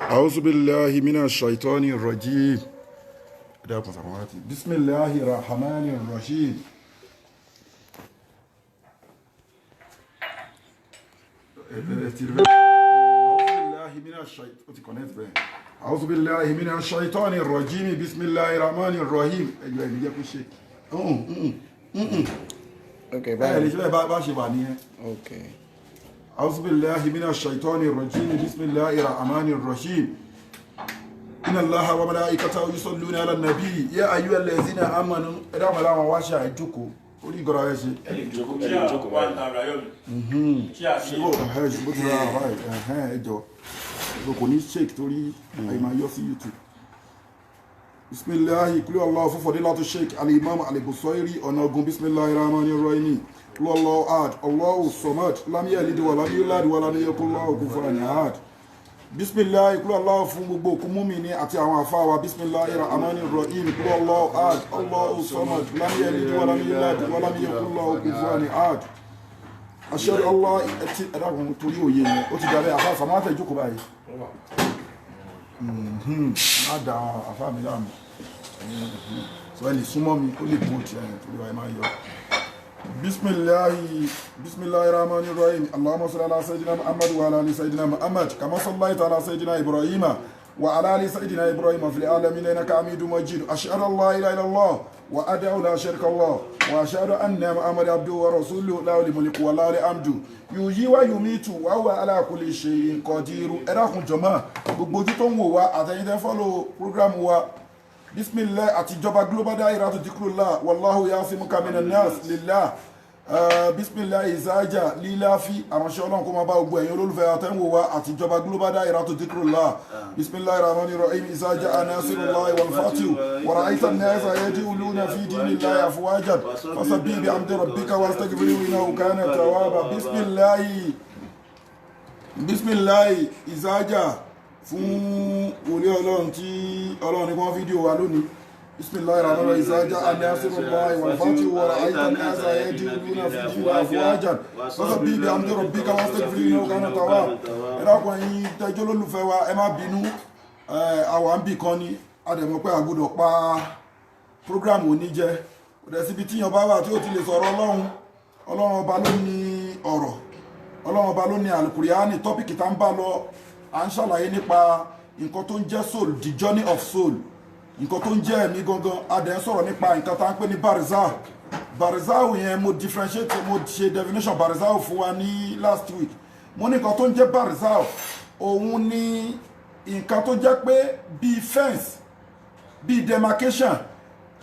أعوذ بالله من الشيطان الرجيم بسم الله الرحمن الرحيم أعوذ بالله من الشيطان الرجيم بسم الله الرحمن الرحيم Okay, okay. أعوذ بالله من الشيطان الرجيم بسم الله الرحمن الرحيم إن الله وملائكته يصلون على النبي يا أيها الذين آمنوا رحمة الله واشا اجوكو orí gọ́ra ẹ̀ ṣe ẹjọ́ kò ní shake torí àìmọ̀ yọ sí YouTube. Bismillahi kúlú Allah fún fadilatu Sheikh al-Imam al-Busairi ọ̀nà ogun bismillahi rahmanir rahim kúlú Allah ahad Allahu samad lam yalid wa lam yulad wa lam yakul lahu kufuwan ahad. Bismillahi kúlú Allah fún gbogbo òkú mùmínì àti àwọn àfáwà bismillahi rahmanir rahim kúlú Allah ahad Allahu samad lam yalid wa lam yulad wa lam yakul lahu kufuwan ahad. Ashhadu Allah ẹtí ẹ̀dàkùn torí òye yẹn ó ti dàbẹ́ àfáà sàmátà ìjókòó báyìí. Má da àfáà mi láàmú. So ẹni súnmọ́ mi ó lè bó ti ẹ̀yìn torí wa ẹ máa yọ. Bismillahi rahmanir rahim Allahumma salli ala sayyidina Muhammad wa ala ali sayyidina Muhammad kama sallaita ala sayyidina Ibrahima wa ala ali sayyidina Ibrahima fil alamin innaka hamidum majid. Ashhadu an la ilaha illallah wa ad'u la sharika Allah wa ashhadu anna Muhammadan abduhu wa rasuluhu lahul mulku wa lahul hamdu yuhyi wa yumitu wa huwa ala kulli shay'in qadir. Ẹ dákun jọ̀mọ́ gbogbo ojú tó ń wò wá àtẹ̀yìntẹ́ follow program wa bismillah àtijọba global dahiratu dhikrullah wallahu yasimuka minan nas lillah bismillah ìzájà líláfi àránṣẹ́ ọlọ́run kó máa bá gbogbo ẹ̀yin olólùfẹ́ àtẹ́wò wa àtijọba global dahiratu dhikrullah bismillah rahmanir rahim ìzájà anasirullahi wal fatihu wa ra'aita an-nasa yadkhuluna fi dinillahi afwajan fasabbih bihamdi rabbika wastaghfirhu innahu kana tawwaba. Bismillah ìzájà fún orí ọlọ́run tí ọlọ́run ní kọ́ fídíò wa lónìí. Bismillahir rahmanir rahim ìzájá anasirullahi wal fatihu wa ra'aita an-nasa yadkhuluna fi dinillahi afwajan fasabbih bihamdi rabbika wastaghfirhu innahu kana tawwaba. Ẹ̀dàkùn ẹ̀yin tẹ́jọ́ lólùfẹ́ wa ẹ má bínú àwọn àbí kan ní adẹ̀mọ́ pé àgbọ́dọ̀ pa program òní jẹ òdẹ̀ síbi tíyan bá wà tí ó ti lè sọ̀rọ̀ ọlọ́run ọba ló ní ọ̀rọ̀ ọlọ́run ọba ló ní Al-Qur'ani tọ́pìkì tá ń bá lọ à ń ṣàlàyé nípa nǹkan tó ń jẹ́ soul, the journey of soul, nǹkan tó ń jẹ́ ẹ̀mí gangan. A dẹ̀ ń sọ̀rọ̀ nípa nǹkan tá ń pè ní barzakh. Barzakh yẹn mo differentiate, mo ṣe definition barzakh fún wa ní last week. Mo ní nǹkan tó ń jẹ́ barzakh òun ni nǹkan tó jẹ́ pé bíi fence, bíi demarcation,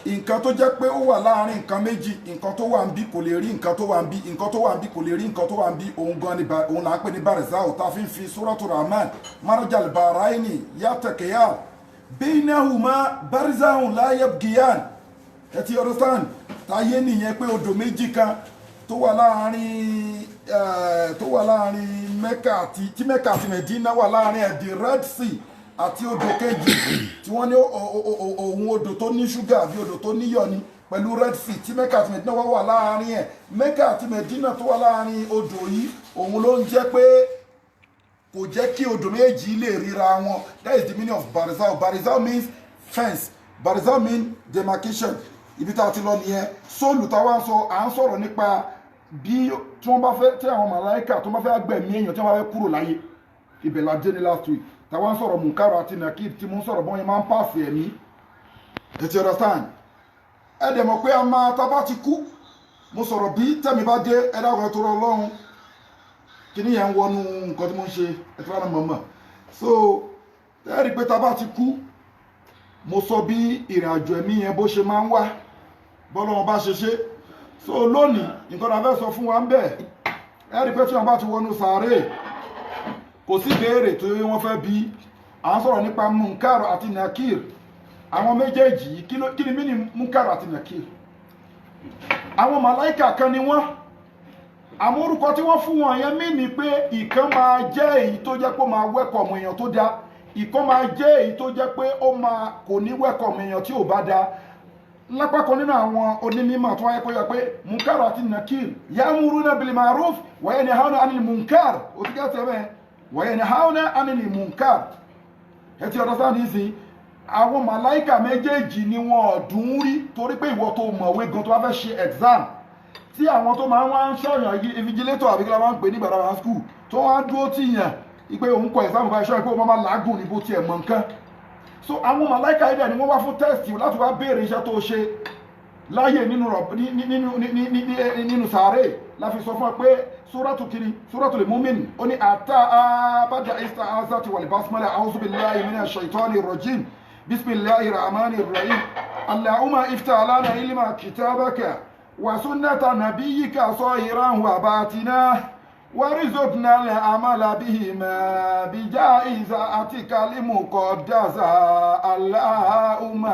nǹkan tó jẹ́ pé ó wà láàrin nǹkan méjì, nǹkan tó wà ń bí kò lè rí nǹkan tó wà ń bí, nǹkan tó wà ń bí kò lè rí nǹkan tó wà ń bí. Òun gan ni òun là ń pè ní barzakh tá a fi ń fi Suratul Rahman marajal bahraini yaltaqiyan baynahuma barzakhun la yabghiyan. Ẹ ti understand? Táyé nìyẹn pé odò méjì kan tó wà láàrin Mẹ́kà àti Mẹ́dínà wà láàrin ẹ̀ the Red Sea àti odò kejì tí wọ́n ní òun odò tó ní ṣúgà àbí odò tó níyọ̀ ni pẹ̀lú Red Sea tí Mẹ́kà àti Mẹ́dínà wà láàrin ẹ̀. Mẹ́kà àti Mẹ́dínà tó wà láàrin odò yìí òun ló ń jẹ́ pé kò jẹ́ kí odò méjì lè ríra wọn. That is the meaning of barzakh. Barzakh means fence, barzakh means demarcation. Ibi tá a ti lọ nìyẹn. Sóòlù táwa ń sọ à ń sọ̀rọ̀ nípa bí tí wọ́n bá fẹ́ tí àwọn màláíkà tó bá fẹ́ gbẹ̀mí èèyàn tí wọ́n bá fẹ́ kúrò láyé. Ibẹ̀ la dé ní last week. Táwa ń sọ̀rọ̀ Munkar àti Nakir tí mo ń sọ̀rọ̀ bọ́n yẹn máa ń pàṣẹ ẹ̀mí. Ẹ ti understand? Ẹ dẹ̀ mọ̀ pé a máa tá bá ti kú. Mo sọ̀rọ̀ bí tẹ̀mí bá dé ẹ dáwọ̀ ẹ tó rọ Ọlọ́run. Kíní yẹn ń wọnú nǹkan tí mo ń ṣe ẹ ti rán mọ̀mọ́. So ẹ rí i pé tá bá ti kú mo sọ bí ìrìn àjò ẹ̀mí yẹn bó ṣe máa ń wá bọ́lọ́run bá ṣe ṣe. So lónìí nǹkan tá fẹ́ sọ fún wa ń bẹ̀ ẹ rí i pé tí wọ́n bá ti wọnú sàárè kò sí béèrè tó wọ́n fẹ́ bí. À ń sọ̀rọ̀ nípa Munkar àti Nakir. Àwọn méjèèjì yìí kí ni mí ní Munkar àti Nakir? Àwọn màláìkà kan ni wọ́n. Àwọn orúkọ tí wọ́n fún wọn yẹn mí ni pé ìkan máa jẹ́ èyí tó jẹ́ pé ó máa wẹ́kọ̀mù èèyàn tó dá, ìkan máa jẹ́ èyí tó jẹ́ pé ó máa kò ní wẹ́kọ̀mù èèyàn tí ò bá dá. Lápá kan nínú àwọn onímọ̀ tó wáyé kó yẹ pé Munkar àti Nakir ya'muruna bil ma'ruf wa yanhauna 'anil munkar. Ó ti gẹ́tẹ̀ bẹ́ẹ̀. wa yanhauna 'anil munkar ẹ ti understand nísìn àwọn màláìkà méjèèjì ni wọn ọ̀dùn rí torí pé ìwọ tó mọ̀wé gan tó bá fẹ́ ṣe exam tí àwọn tó máa ń wá ń ṣọ̀yàn invigilator àbí kí la máa ń pè ní ìgbàdàwà school tó wá dúró tí yàn ìpé òun kọ exam bá ṣọ́ ìpé òun máa làágùn ní bó tiẹ̀ mọ̀ nǹkan so àwọn màláìkà ibẹ̀ ni wọ́n wá fún test láti wá béèrè iṣẹ́ tó ṣe láyé nínú sàárè la fi sọ fún ọ pé suratul mu'min ó ní ba'da ista'azati wal basmala a'udhu billahi minash shaitanir rajim bismillahir rahmanir rahim allahumma iftah lana ilma kitabaka wa sunnata nabiyyika zahiran wa batina warzuqna al-amala bihima bija'izati al-muqaddasa allahumma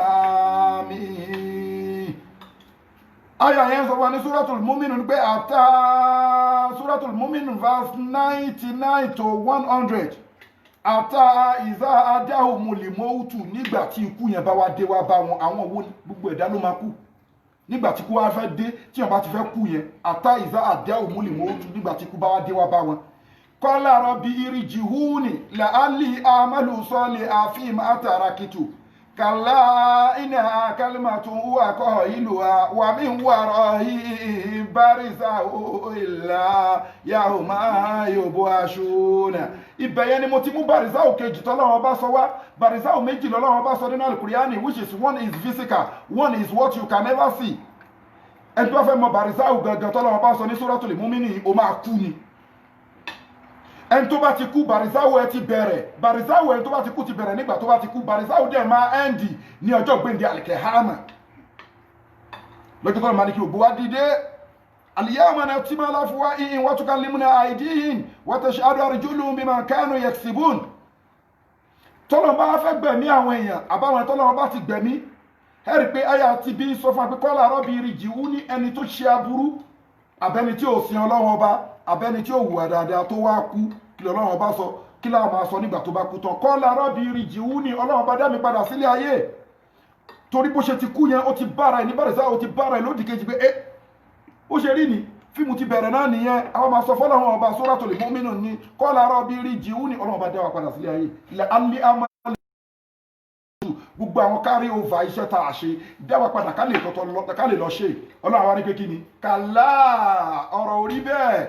amin. Aya yẹn sọ wá ní Suratul Mu'minun pé Suratul Mu'minun verse 99 to 100 ìzá adáhùnmùlì mọ́wútù nígbà tí ikú yẹn bá wá dé wá bá wọn àwọn owó gbogbo ẹ̀dá ló máa kú nígbà tí ikú wá fẹ́ dé tí wọ́n bá ti fẹ́ kú yẹn ìzá adáhùnmùlì mọ́wútù nígbà tí ikú bá wá dé wá bá wọn. Qala rabbi irji'uni la'alli a'malu salihan fima tarakitu kàlá iná kálímàtù wà kọ́ ìlú wa min wara'i barizahun illa yawma yub'ashuna. Ibẹ̀ yẹn ni mo ti mú barizahun kejì tọ́lọ́wọ́ bá sọ wá. Barizahun méjì lọ́lọ́wọ́ bá sọ nínú Al-Qur'ani, which is one is physical, one is what you can never see. Ẹni tó fẹ́ mọ barizahun gangan tọ́lọ́wọ́ bá sọ ní Suratul Mu'minin ó máa kú ni. Ẹni tó bá ti kú barizawo ẹ ti bẹ̀rẹ̀ barizawo ẹni tó bá ti kú ti bẹ̀rẹ̀ nígbà tó bá ti kú barizawo dẹ̀ máa ẹ́ndì ní ọjọ́ gbẹ̀ndẹ̀ al-qiyama lọ́jọ́ tó máa ní kí ògbó wá dìde al-yawma nakhtimu ala afwahihim wa tukallimuna aydihim wa tashhadu arjuluhum bima kanu yaksibun. Tọ́lọ́ bá fẹ́ gbẹ̀mí àwọn èèyàn àbáwọn tọ́lọ́ bá ti gbẹ̀mí ẹ̀rí pé àyà ti bí sọ fún apẹ́kọ́lá rabbi irji'uni ẹni tó ṣe aburú abẹ́ni tí ò sin Ọlọ́run ọba abẹ́ni tí ó wùwà dáadáa tó wá kú kí Ọlọ́run ọba sọ kí láwọn máa sọ nígbà tó bá kú tán qala rabbi irji'uni Ọlọ́run ọba dá mi padà sílé ayé torí bó ṣe ti kú yẹn ó ti bára ẹ̀ ní bàrẹ̀sá ó ti bára ẹ̀ lódì kejì pé ó ṣe rí ni fíìmù ti bẹ̀rẹ̀ náà nìyẹn àwọn máa sọ fọ́lọ́run ọba Suratul Mu'minun ní qala rabbi irji'uni Ọlọ́run ọba dá wa padà sílé ayé gbogbo àwọn carry over iṣẹ́ tá a ṣe dáwà padà ká lè lọ ṣe Ọlọ́run wa ní pé kí ni kàlá ọ̀rọ̀ orí bẹ́ẹ̀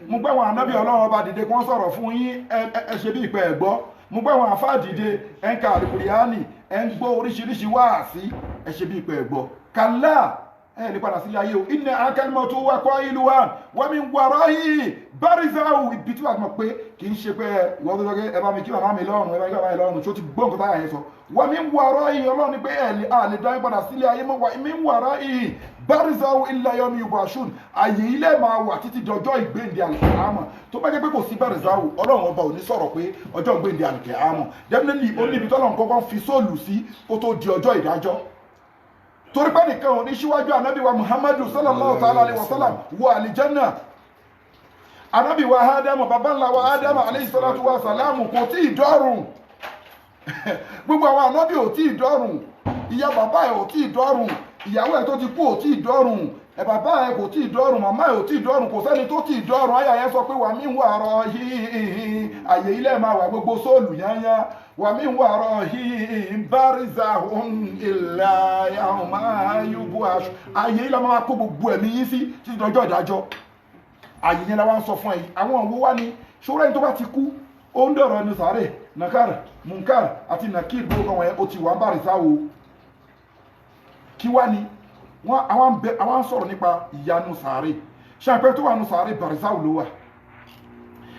mo gbẹ́ wọn ànábì Ọlọ́run ọba dìde kí wọ́n sọ̀rọ̀ fún yín ẹ ṣe bí ìpẹ́ ẹ̀gbọ́ mo gbẹ́ wọn àfáà dìde ẹ ń ka Al-Qur'ani ẹ ń gbọ́ oríṣiríṣi wáàsí ẹ ṣe bí ìpẹ́ ẹ̀gbọ́ kàlá ẹ lè padà sílé ayé o inna kalimatu wa qailuha wa min wara'i barizahun ibi tí wàá mọ̀ pé kì í ṣe pé ìwọ́n tó sọ pé ẹ bá mi kí bàbá mi lọ́rùn ẹ bá mi kí bàbá mi lọ́rùn tó ti gbọ́ nǹkan táyà yẹn sọ wa min wara'i Ọlọ́run ni pé ẹ lè dá padà sílé ayé mọ́ wa min wara'i barizahun illa yawmi yub'ashun àyè ilé máa wà títí di ọjọ́ ìgbéǹde al-qiyamah tó bá jẹ́ pé kò sí barizahun Ọlọ́run ọba ò ní sọ̀rọ̀ pé ọjọ́ ìgbéǹde al-qiyamah definitely ó níbi tọ́lọ́run kọ́kọ́ fi sóòlù sí kó tó di ọjọ́ ìdájọ́ torí pé nìkan ò ní síwájú ànábì wa Muhammadu sallallahu ta'ala alaihi wasallam wọ àlìjánà ànábì wa Ádámù bàbá ńlá wa Ádámù alayhi salatu wa salamu kò tí ì dọ́rùn gbogbo àwọn ànábì ò tí ì dọ́rùn ìyá bàbá ẹ̀ ò tí ì dọ́rùn ìyàwó ẹ̀ tó ti kú ò tí ì dọ́rùn ẹ̀ bàbá ẹ̀ kò tí ì dọ́rùn màmá ẹ̀ ò tí ì dọ́rùn kò sẹ́ni tó tí ì dọ́rùn àyà yẹn sọ pé wà mí ń wà rọ àyè ilé máa wà gbogbo sóòlù yányá wà mí ń wà rọ barizahun illa yawma yub'ashun àyè ilé máa kó gbogbo ẹ̀mí yín sí títí dọjọ́ ìdájọ́ àyè yẹn la wá ń sọ fún ẹ̀yin àwọn òwú wá ní ṣòro ẹni tó bá ti kú ó ń dọ̀rọ̀ ẹnu sàárè nakar munkar àti nakir gbogbo wọn yẹn ó ti wà ń barizawo kí wá ni àwọn sọ̀rọ̀ nípa ìyanu sàárè ṣàpẹ́ tó wà nù sàárè barizawo ló wà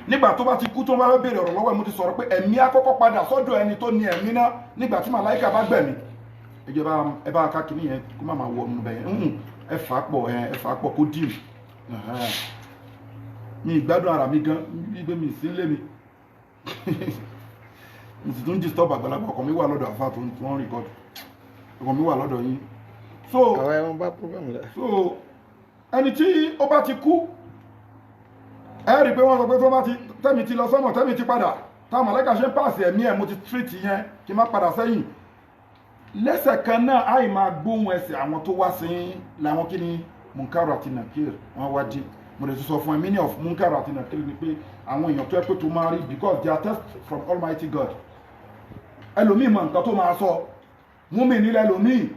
nígbà tó bá ti kú tó bá fẹ́ béèrè ọ̀rọ̀ lọ́wọ́ ẹ̀ mo ti sọ̀rọ̀ pé ẹ̀mí àkọ́kọ́ padà sọ́dọ̀ ẹni tó ní ẹ̀mí náà nígbà tí màláìkà bá gbẹ̀mí ẹ bá ká kìíní yẹn kó má máa wọ ọmọ bẹ̀yẹn ẹ fà á pọ̀ kó dìrì mi ìgbádùn ara mi gan gbígbé mi sí lé mi mo sì tún disturb àgbàlagbà ọkàn mi wà lọ́dọ̀ àfáà tó ń rìkọ́dù ọkàn mi wà lọ́dọ̀ yín so ẹni tí ó bá ti kú ẹ rí pé wọ́n sọ pé tó bá ti tẹ́mi ti lọ sọ́mọ̀ tẹ́mi ti padà táwọn mọ̀lẹ́kà ṣe ń pàṣẹ ẹ̀mí ẹ̀ mo ti treat yẹn kí n má padà sẹ́yìn lẹ́sẹ̀ kan náà àì máa gbóhùn ẹsẹ̀ àwọn tó wá sí làwọn kí ni Munkar àti Nakir wọ́n wá dé mo lè tún sọ fún ẹ meaning of munkar àti nakir ni pé àwọn èèyàn tó ẹ pé tó máa rí because they are test from Almighty God. Ẹlòmíì mọ nǹkan tó máa sọ múmi nílẹ̀ ẹlòmíì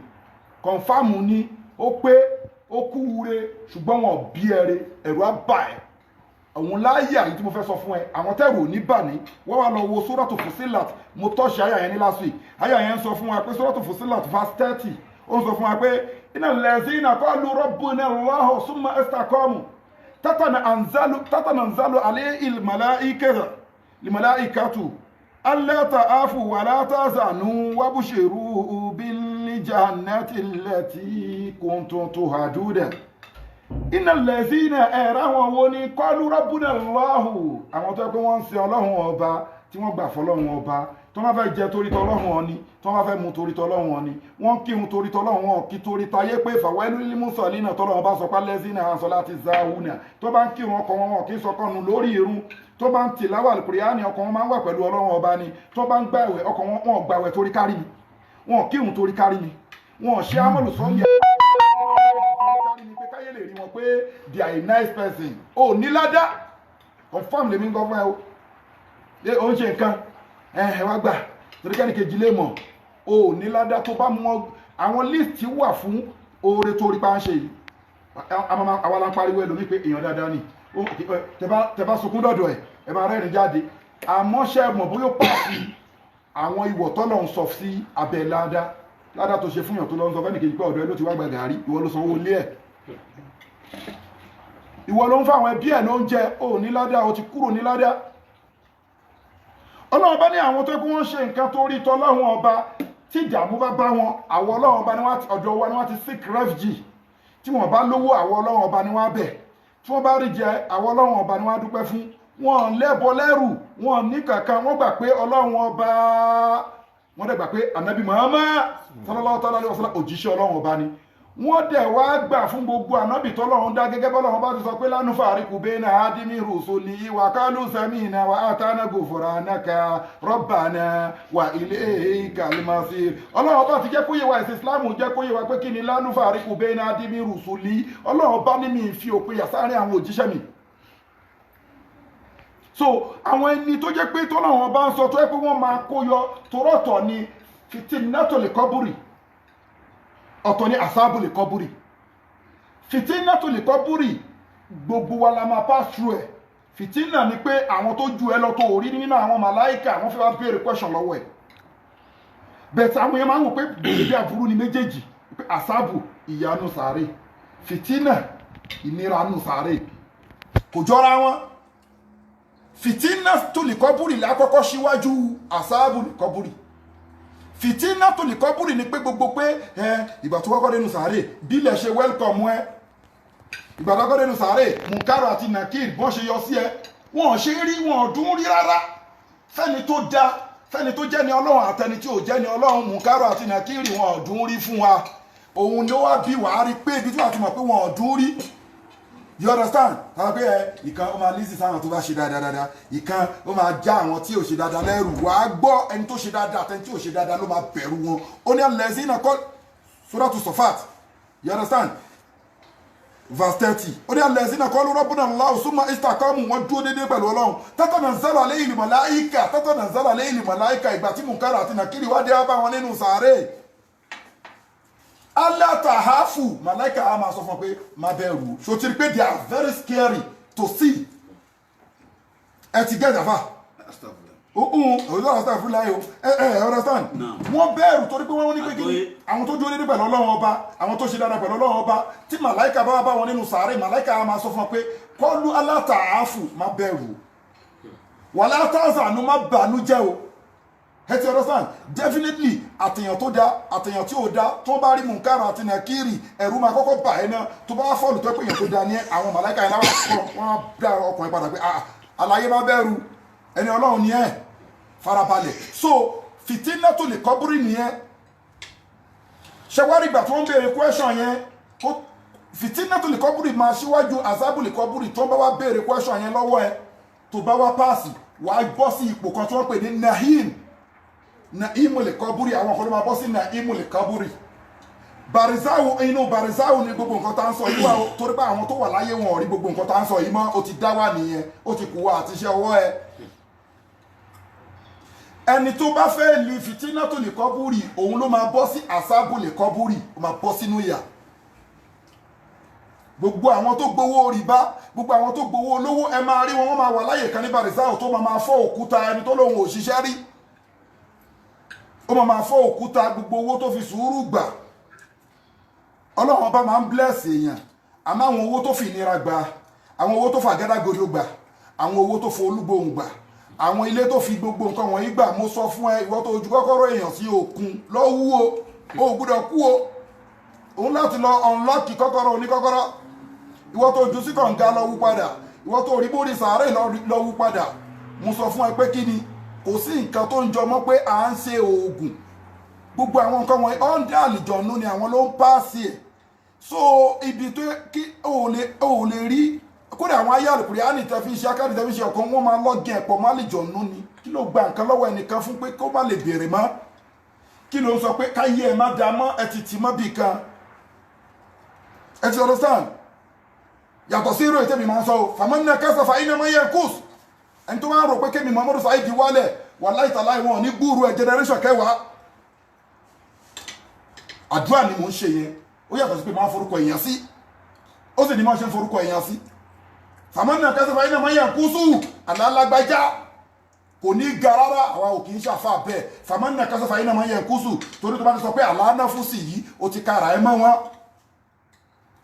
kọ̀nfàmù ni ó pé ó kú ure ṣùgbọ́n wọn bí ẹrẹ ẹ̀rù á bà ẹ́. Àwọn láyé àyè tí mo fẹ́ sọ fún ẹ àwọn tẹ́rù ò ní bà ní wọ́n wá lọ wo Suratu Fussilat mo tọ́ṣì àyà yẹn ní last week àyà yẹn ń sọ fún wa pé Suratu Fussilat verse 30 ó ń sọ fún wa pé innal lazina qalu rabbuna Allahu summa istaqamu tatanazzalu alayhil malaikatu alla ta'afu wa la tahzanu wabshiru bil jannati allati kuntum tu'aduna. Innal lazina ẹ̀rá wọn wo ni qalu rabbuna Allahu àwọn tó yẹ pé wọ́n ń sin ọlọ́run ọba tí wọ́n gbà fọlọ́run ọba tó máa fẹ́ jẹ torí tọlọ́run wọn ni tó máa fẹ́ mu torí tọlọ́run wọn ni wọ́n kírun torí tọlọ́run wọn kí torí tayé pé fawailul lil musallina tọlọ́run bá sọ pé allazina an salati zahuna tó bá ń kírun ọkọ̀ wọn kì í sọkànnù lórí irun tó bá ń tìláwà al-Qur'ani ọkọ̀ wọn máa ń wà pẹ̀lú ọlọ́run ọba ni tó bá ń gbààwẹ̀ ọkọ̀ wọn gbààwẹ̀ torí kárí mi wọn kírun torí kárí mi wọn ṣe amọ̀lù sọ́yà ni pé káyé lè rí wọn pé they are a nice person ó ní ládá confam lèmi ń gbọ́ fún ẹ o ó ń ṣe nǹkan ẹ wá gbà torí kẹ́ni kejì lè mọ̀ ó ní ládá tó bá mú àwọn list wà fún oore tó rí pa ń ṣe yìí àwọn alápariwo ẹlòmí pé èèyàn dáadáa ni tẹbá sunkún dọ̀dọ̀ ẹ máa rẹ́rìn jáde àmọ́ ṣe mọ̀ bóyá pàṣẹ àwọn ìwọ̀ tọ́lọ̀ ń sọ sí abẹ́ ládá tó ṣe fún yàn tó lọ ń sọ fẹ́ni kejì pé ọ̀dọ̀ ẹ ló ti wá gba gàárì ìwọ ló sanwó ilé ẹ̀ ìwọ ló ń fáwọn ẹbí ẹ̀ ló ń jẹ ó ní ládá ó ti kúrò ní ládá. Ọlọ́run bá ní àwọn tó kú wọ́n ṣe nǹkan tó rí tọ́lọ́run ọba tí ìdààmú bá bá wọn àwọn Ọlọ́run ọba ní ọ̀dọ̀ wa ni wọ́n ti seek refuge tí wọ́n bá lówó àwọn Ọlọ́run ọba ni wọ́n bẹ̀ tí wọ́n bá rí jẹ àwọn Ọlọ́run ọba ni wọ́n dúpẹ́ fún wọn lẹ́bọ lẹ́rù wọn ní kankan wọ́n gbà pé Ọlọ́run ọba wọ́n dẹ̀ gbà pé Ànábì Muhammad sallallahu alaihi wasallam òjíṣẹ́ Ọlọ́run ọba ni wọ́n dẹ̀ wá gbà fún gbogbo ànábì tọ́lọ́run dá gẹ́gẹ́ bọ́lọ́run bá ti sọ pé la nufariqu baina ahadin min rusuli wa qalu sami'na wa atana ghufranaka rabbana wa ilaykal masir. Ọlọ́run bá ti jẹ́ kó yé wa ẹ̀sìn Islam jẹ́ kó yé wa pé kí ni la nufariqu baina ahadin min rusuli Ọlọ́run bá ní mi fi òpin yà sáárín àwọn òjíṣẹ́ mi. So àwọn ẹni tó jẹ́ pé tọ́lọ́run bá ń sọ tó yẹ pé wọ́n máa kó yọ torọ́tọ̀ ni fitnatul qabri ọ̀tọ̀ ni asábùlì kọ́búrì fìtínà tó lè kọ́búrì gbogbo wa la máa pass through ẹ̀ fìtínà ni pé àwọn tó ju ẹ lọ tó orí nínú àwọn màláìkà wọ́n fẹ́ wá béèrè question lọ́wọ́ ẹ̀ bẹ̀tẹ̀ àwọn yẹn máa ń wò pé bèbè àbúrú ni méjèèjì pé asábù ìyanu sàárè fìtínà ìnira nù sàárè kò jọra wọn fìtínà tó lè kọ́búrì lákọ́kọ́ síwájú asábùlì kọ́búrì fìtínà tó lè kọ́bùrì ni pé gbogbo pé ìgbà tó kọ́kọ́ dénú sàárè bílẹ̀ ṣe welcome ẹ ìgbà tó kọ́kọ́ dénú sàárè Munkar àti Nakir bọ́n ṣe yọ sí ẹ wọ́n ṣe rí wọn dún rí rárá fẹ́ni tó dá fẹ́ni tó jẹ́ ni Ọlọ́run àtẹni tí ò jẹ́ ni Ọlọ́run Munkar àti Nakir wọn dún rí fún wa òun ni ó wá bí wàá rí pé ibi tí wàá ti mọ̀ pé wọn dún rí. You understand? Àwọn pé ìkan ó máa lísì sáwọn tó bá ṣe dáadáa ìkan ó máa já àwọn tí ò ṣe dáadáa lẹ́rù wàá gbọ́ ẹni tó ṣe dáadáa àtẹni tí ò ṣe dáadáa ló máa bẹ̀rù wọn ó ní allazina qalu Suratu Safat. You understand? Verse 30 ó ní allazina qalu rabbuna Allahu summa istaqamu wọn dúró déédéé pẹ̀lú Ọlọ́run tatanazzalu alayhil malaika ìgbà tí Munkar àti Nakir wá dé bá wọn nínú sàárè Allah tahafu malaika a máa sọ fún pé má bẹ̀rù so ti rí pé they are very scary to see ẹ ti get afa astaghfirullah understand wọ́n bẹ̀rù torí pé wọ́n ní pé kí àwọn tó dúró dédé pẹ̀lú Ọlọ́run ọba àwọn tó ṣe dáadáa pẹ̀lú Ọlọ́run ọba tí malaika bá wọn nínú sàárè malaika a máa sọ fún pé qalu Allah tahafu má bẹ̀rù wala tahzanu má bànújẹ́ o ẹ ti understand definitely àtẹ̀yàn tó dá àtẹ̀yàn tí ò dá tó bá rí Munkar àti Nakir ẹ̀rù máa kọ́kọ́ bà ẹ́ náà tó bá fọ́ọ̀lù tó pé èèyàn tó dá ní àwọn màláìka yẹn láwọn wọ́n dá ọkùnrin padà pé àlàyé má bẹ̀rù ẹni Ọlọ́run ni ẹ̀ farabalẹ̀ so fìtínà tó lè kọ́búrì nìyẹn ṣe wá rí ìgbà tó ń béèrè question yẹn fìtínà tó lè kọ́búrì máa ṣíwájú azabu lè kọ́búrì tó bá wá béèrè question yẹn lọ́wọ́ ẹ tó bá wá páàsì wàá bọ́ sí ipò kan tí wọ́n pè ní nahim lè kọ́búrì àwọn kan ló máa bọ́ sí naimu lè kọ́búrì bàrìsáwò inú bàrìsáwò ni gbogbo nǹkan tá ń sọ yìí wà torí pé àwọn tó wà láyé wọn ò rí gbogbo nǹkan tá ń sọ yìí mọ́ ó ti dá wà nìyẹn ó ti kù wá àti iṣẹ́ ọwọ́ ẹ. ẹni tó bá fẹ́ li fìtínà tó lè kọ́búrì òun ló máa bọ́ sí àsábù lè kọ́búrì ó máa bọ́ sínú ìyà. gbogbo àwọn tó gbowó rìbá gbogbo àwọn tó gbowó olówó ẹ máa rí wọn wọ́n máa wà láyè kan ní bàrìsáwò tó máa fọ́ òkúta ẹni tó lóun ò ṣiṣẹ́ rí ó máa fọ́ òkúta gbogbo owó tó fi sùúrù gbà. Ọlọ́run ọba máa ń bless èèyàn àmọ́ àwọn owó tó fi ìnira gbà àwọn owó tó fa àgádágodo gbà àwọn owó tó fa olúgbòhùn gbà àwọn ilé tó fi gbogbo nǹkan wọ̀nyí gbà mo sọ fún ẹ ìwọ tó ojú kọ́kọ́rọ́ èèyàn sí òkun lọ́wọ́ o gbọ́dọ̀ kú o òun láti lọ unlock kọ́kọ́rọ́ oníkọ́kọ́rọ́ ìwọ tó ojú sí kànga lọ wú padà ìwọ tó rí bórí sàárè lọ wú padà mo sọ fún ẹ pé kí ni kò sí nǹkan tó ń jọmọ́ pé à ń ṣe oògùn gbogbo àwọn nǹkan wọ̀nyí ọ̀ndẹ́ àlìjọ̀nù ni àwọn ló ń pàṣẹ ẹ̀ so ibi tó kí o lè rí kódà àwọn ayé àlùkùránì tẹ́ fi ṣe akáàdì tẹ́ fi ṣe ọ̀kan wọ́n máa lọ́gìn ẹ̀pọ̀ má lè jọ̀nù ni kí ló gba nǹkan lọ́wọ́ ẹnìkan fún pé kó má lè béèrè mọ́ kí ló ń sọ pé káyé ẹ má da mọ́ ẹ ti tì mọ́ bì kan ẹ ti understand yàtọ̀ sí ìròyìn tẹ́mi máa ń sọ o fàmọ́nà kẹsàn fà iná máa yẹ kùs ẹni tó máa ń rò pé kémi Muhammadu Saheed wálẹ̀ wàláhì tàláhì wọn ní gbúrú ẹ generation kẹwàá àdúrà ni mò ń ṣe yẹn ó yàtọ̀ sí pé máa ń forúkọ èèyàn sí ó sì ní máa ṣe ń forúkọ èèyàn sí fàmọ́nà kẹsàn fà iná máa yẹ kùsù àlálágbájá kò ní ga rárá àwa ò kì í ṣàfà bẹ́ẹ̀ fàmọ́nà kẹsàn fà iná máa yẹ kùsù torí tó bá ti sọ pé àlànà fún sí yìí ó ti kára ẹ mọ́ wọn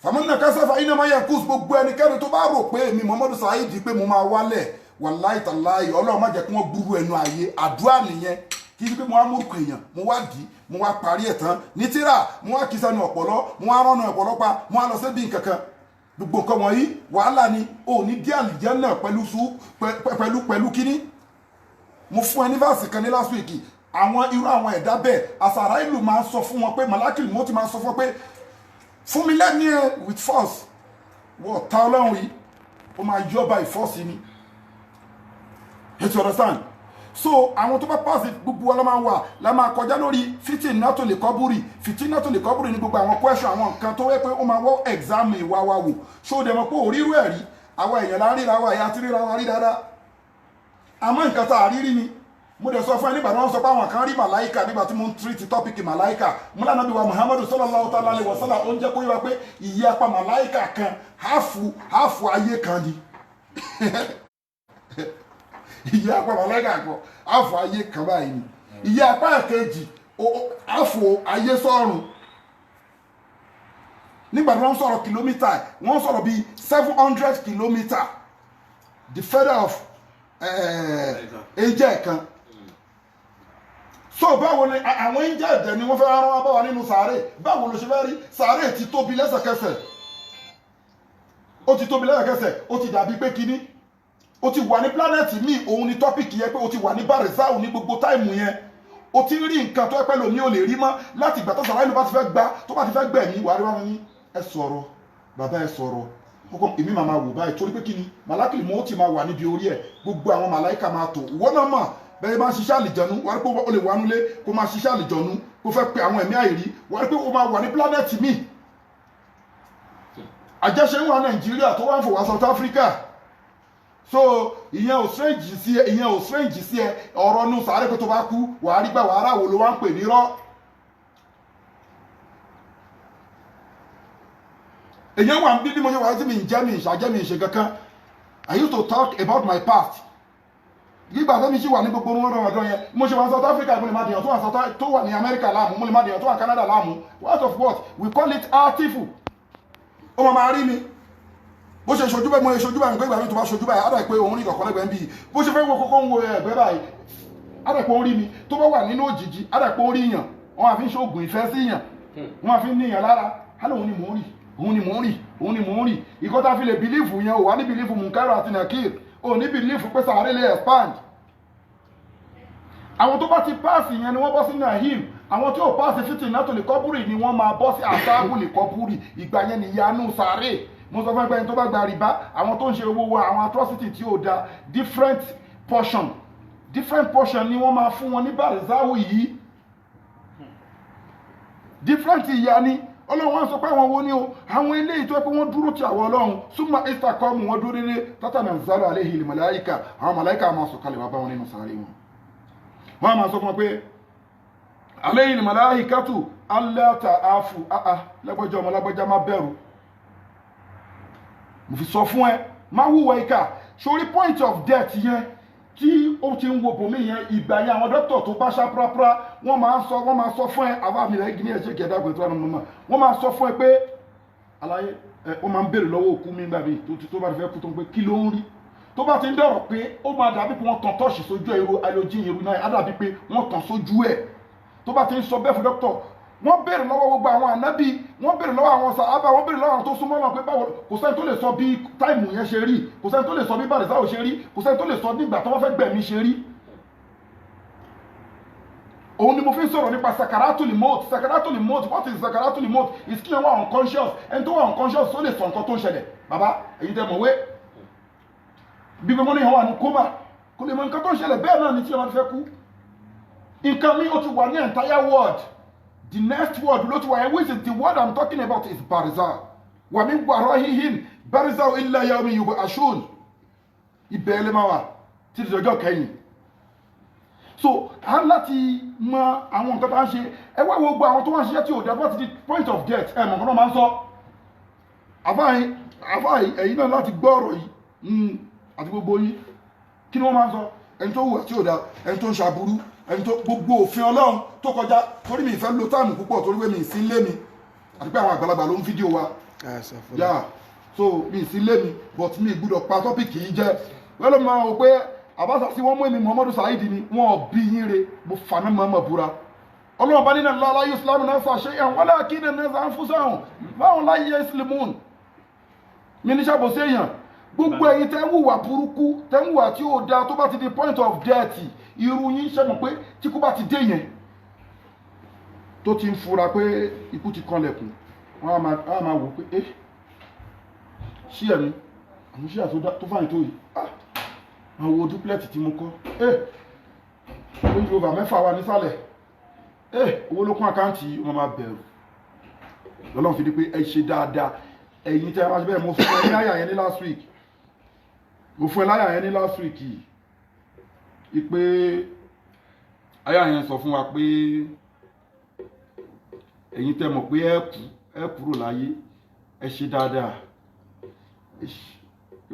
fàmọ́nà kẹsàn fà iná máa yẹ kùsù gbogbo ẹnikẹ́ni tó bá rò pé èmi Muhammadu Saheed pé mo máa wálẹ̀ wàláhì tàláhì Ọlọ́run má jẹ́ kí wọ́n gbúrú ẹnu ayé àdúrà nìyẹn kí ni pé mo wá múrùkù èèyàn mo wá dì í mo wá parí ẹ̀ tán ní tíra mo wá kí sẹ́nu ọ̀pọ̀lọ́ mo wá rọ́nà ọ̀pọ̀lọ́ pa mo wá lọ sí bí nǹkan kan gbogbo nǹkan wọ̀nyí wàhálà ni ò ní dí àlìjánnà pẹ̀lú kíní mo fún ẹ ní fásitì kan ní last week àwọn irú àwọn ẹ̀dá bẹ́ẹ̀ àsàrà ìlú máa ń sọ fún wọn pé màlákìlì mo ti máa sọ fún wọn pé fún mi lẹ́ni ẹ with force wọ́n ta Ọlọ́run yìí ó máa yọ by force ni you understand so àwọn tó bá pàṣẹ gbogbo wa la máa wà la máa kọjá lórí fìtínà tó lè kọ́búrì ní gbogbo àwọn question àwọn nǹkan tó wẹ́ pé ó máa wọ́ exam ìwà wa wò ṣó dẹ̀ mọ̀ pé òrírú ẹ̀ rí àwọn èèyàn la ń ríra wa ìyá tí ríra wa rí dáadáa àmọ́ nǹkan tá a rí ni mo dẹ̀ sọ fún ẹ nígbà tí wọ́n sọ pé àwọn kan rí màláìka nígbà tí mo ń treat topic màláìka mo lánàá bí wa Muhammadu sallallahu ta'ala alaihi wa sallam ó ń jẹ́ kó yé wa pé ìyapa màláìka kan háàfù ayé kan ni ìyá apá màláìka kan àfọ ayé kan báyìí ni ìyá apá kejì àfọ ayé sọ́run nígbà tí wọ́n sọ̀rọ̀ kìlómítà wọ́n sọ̀rọ̀ bíi 700 kìlómítà the feather of ẹ̀jẹ̀ kan so báwo ni àwọn ẹ̀jẹ̀ ẹ̀dẹ̀ ni wọ́n fẹ́ rán wá bá wa nínú sàárè báwo ló ṣe fẹ́ rí sàárè ti tóbi lẹ́sẹ̀kẹsẹ̀ ó ti tóbi lẹ́sẹ̀kẹsẹ̀ ó ti dàbí pé kíní o ti wà ní planeti míì òun ni tọ́pìkì yẹn pé o ti wà ní bàrẹ̀sáù ní gbogbo táìmù yẹn o ti rí nǹkan tó ẹ pẹ́ lómi ò lè rí mọ́ láti ìgbà tó sàrà ìlú bá ti fẹ́ gbá tó bá ti fẹ́ gbẹ̀mí wà á rí wọn ní ẹ sọ̀rọ̀ bàbá ẹ sọ̀rọ̀ kókó èmi màmá wò báyìí torí pé kí ni màlákìlì mo ti máa wà níbi orí ẹ gbogbo àwọn màláìka máa tò wọ́n náà mọ̀ bẹ́ẹ̀ bá ń ṣiṣẹ́ àlìjọ̀nú wà á rí pé o lè wà nulẹ̀ kó máa ṣiṣẹ́ àlìjọ̀nú kó fẹ́ pe àwọn ẹ̀mí àìrí wà á rí pé o máa wà ní planeti míì àjẹṣe ń wà Nàìjíríà tó wà ń fò wá South Africa so ìyẹn ò strange sí ẹ ọ̀rọ̀ nù sàárè pé tó bá kú wàá rí gbà wàá rà wò ló wá ń pè nírọ́ èyàn wà ń bí mo ṣe wà tí mi ń jẹ́ mi ìṣàjẹ́ mi ìṣe kankan I used to talk about my past nígbà tó mi ṣì wà ní gbogbo ọdún yẹn mo ṣe wà ní South Africa mo lè má dèèyàn tó wà ní America láàmú mo lè má dèèyàn tó wà Canada láàmú what of what we call it artifu ó máa rí mi bó ṣe ṣojú bẹ́ẹ̀ mo ṣe ṣojú báyìí nígbà mi tó bá ṣojú báyìí á dà pé òun rí kọ̀ọ̀kan lẹ́gbẹ̀ẹ́ bí bó ṣe fẹ́ wo kókó ń wo ẹ̀gbẹ́ báyìí á dà pé ó rí mi tó bá wà nínú òjìji á dà pé ó rí yàn wọ́n á fi ń ṣoògùn ìfẹ́ sí yàn wọ́n á fi ń níyàn lára á lóun ni mò ń rí òun ni mò ń rí òun ni mò ń rí ìkọ́ tá a fi lè bìlífù yẹn ò wá ní bìlífù Munkar àti Nakir ò ní bìlífù pé sàárè lè expand àwọn tó bá ti páàsì yẹn ni wọ́n bọ́ sí Nahim àwọn tí ò páàsì fìtínà tó lè kọ́búrì ni wọ́n máa bọ́ sí àsáàbù lè kọ́búrì ìgbà yẹn ni ìyanu sàárè mo sọ fún ẹgbẹ́ ẹni tó bá gba rìbá àwọn tó ń ṣe owó wa àwọn atrocity tí ó da different portion ni wọ́n máa fún wọn ní bàrẹ̀sáwò yìí different ìyá ni ọlọ́run wá sọ pé àwọn wo ni o àwọn eléyìí tó yẹ pé wọ́n dúró ti àwọn ọlọ́run súnmọ́ istaqamu wọn dúró dédé tatanazzalu alayhi al-malaika àwọn màláìka máa sọ kalẹ̀ wá bá wọn nínú sàárè wọn. wọ́n á máa sọ fún wọn pé alayhi al-malaikatu alla ta'afu lágbájá ọmọ lágbájá má bẹ̀rù mo fi sọ fún ẹ má hùwà ìkà sórí point of death yẹn tí ó ti ń wo bòmí yẹn ìgbà yẹn àwọn dókítà tó bá ṣáprápra wọ́n máa sọ fún ẹ àbá mi rẹ̀ gíní ẹ̀ṣẹ̀ gẹ̀ẹ́dá gbẹ̀tọ́ àwọn ọmọ wọ́n máa sọ fún ẹ pé aláyé ó máa ń béèrè lọ́wọ́ òkú mi gbà mí tó bá ti fẹ́ kú tó ń pé kí ló ń rí tó bá ti ń dọ̀rọ̀ pé ó máa dàbí pé wọ́n tàn tọ́ọ̀ṣì sójú ẹ̀rọ ayọ̀jìn ìrù náà á dàbí pé wọ́n tàn sójú ẹ̀ tó bá ti ń sọ bẹ́ẹ̀ fún dókítà wọ́n béèrè lọ́wọ́ gbogbo àwọn ànábì wọ́n béèrè lọ́wọ́ àwọn sàhábà wọ́n béèrè lọ́wọ́ àwọn tó súnmọ́ náà pé báwo kò sẹ́ni tó lè sọ bí táìmù yẹn ṣe rí kò sẹ́ni tó lè sọ bí bàrẹ̀sáwò ṣe rí kò sẹ́ni tó lè sọ nígbà tó wọ́n fẹ́ gbẹ̀mí ṣe rí. òun ni mo fi ń sọ̀rọ̀ nípa sakaratul maut what is sakaratul maut is kí ẹ wá unconscious ẹni tó wà unconscious ó lè sọ nǹkan tó ń ṣẹlẹ̀ bàbá èyí tẹ mọ̀wé bí pé wọ́n ní ìhàn wà ní kómà kò lè mọ nǹkan tó ń ṣẹlẹ̀ bẹ́ẹ̀ náà ni tí ẹ máa fẹ́ kú nǹkan mi ó ti wà ní entire world. The next word, which is the word I'm talking about, is Barzah. Wa min warahihim barzah illa yawmi yub'ashun. Ibele mawa tí di ọjọ́ kẹ́yìn. So, a láti mọ àwọn nǹkan tá ń ṣe. Ẹ wá wo gbogbo àwọn tó wá ń ṣiṣẹ́ tí ò dá bá ti di point of death. Ẹ mọ̀ kan náà máa ń sọ. Àfáà ẹ̀yin náà láti gbọ́ ọ̀rọ̀ yìí. Àti gbogbo yín. Kí ni wọ́n máa ń sọ? Ẹni tó wù tí ò dá, ẹni tó ń ṣàbúrú, ẹni tó gbogbo òfin Ọlọ́run tó kọjá torí mi ìfẹ́ lo táàmù púpọ̀ torí pé mi sí lé mi àti pé àwọn àgbàlagbà ló ń fídíò wa yà so mi sí lé mi but mi gbúdọ̀ pa tọ́pìkì yìí jẹ́ wọ́n ló máa wò pé àbáṣà sí wọ́n mú èmi Muhammadu Saheed ni wọ́n bí yín re mo fàánà mọ́ búra Ọlọ́run bá nínú láyé Islam náà ṣàṣẹ ẹ̀hún wọ́n láà kí ní ẹ̀nà fúnṣàhùn báwọn láyé Islimun mi ní ṣàbòsí èèyàn gbogbo ẹ̀yin tẹ́ ń hùwà burúkú tẹ́ ń hùwà tí ó dáa tó bá ti di point of death irú yín ṣe mọ̀ pé tí kú bá ti dé yẹn tó ti ń fura pé ikú ti kanlẹ̀kùn wọ́n á máa wò pé ṣí ẹ̀mí àwọn ṣíà tó fàyìn tó yìí àwọn wo dúpẹ́lẹ̀tì tí mo kọ́ Range Rover 6 wà nísàlẹ̀ owó ló kún àkáǹtì wọn máa bẹ̀rù lọ́lọ́run fi di pé ẹ ṣe dáadáa ẹ̀yin tẹ́ ẹ máa ṣe bẹ́ẹ̀ mo fún ẹ láyà yẹn ní last week yìí ìpè àyà yẹn sọ fún wa pé ẹ̀yin tẹ́ mọ̀ pé ẹ kúrò láyé ẹ ṣe dáadáa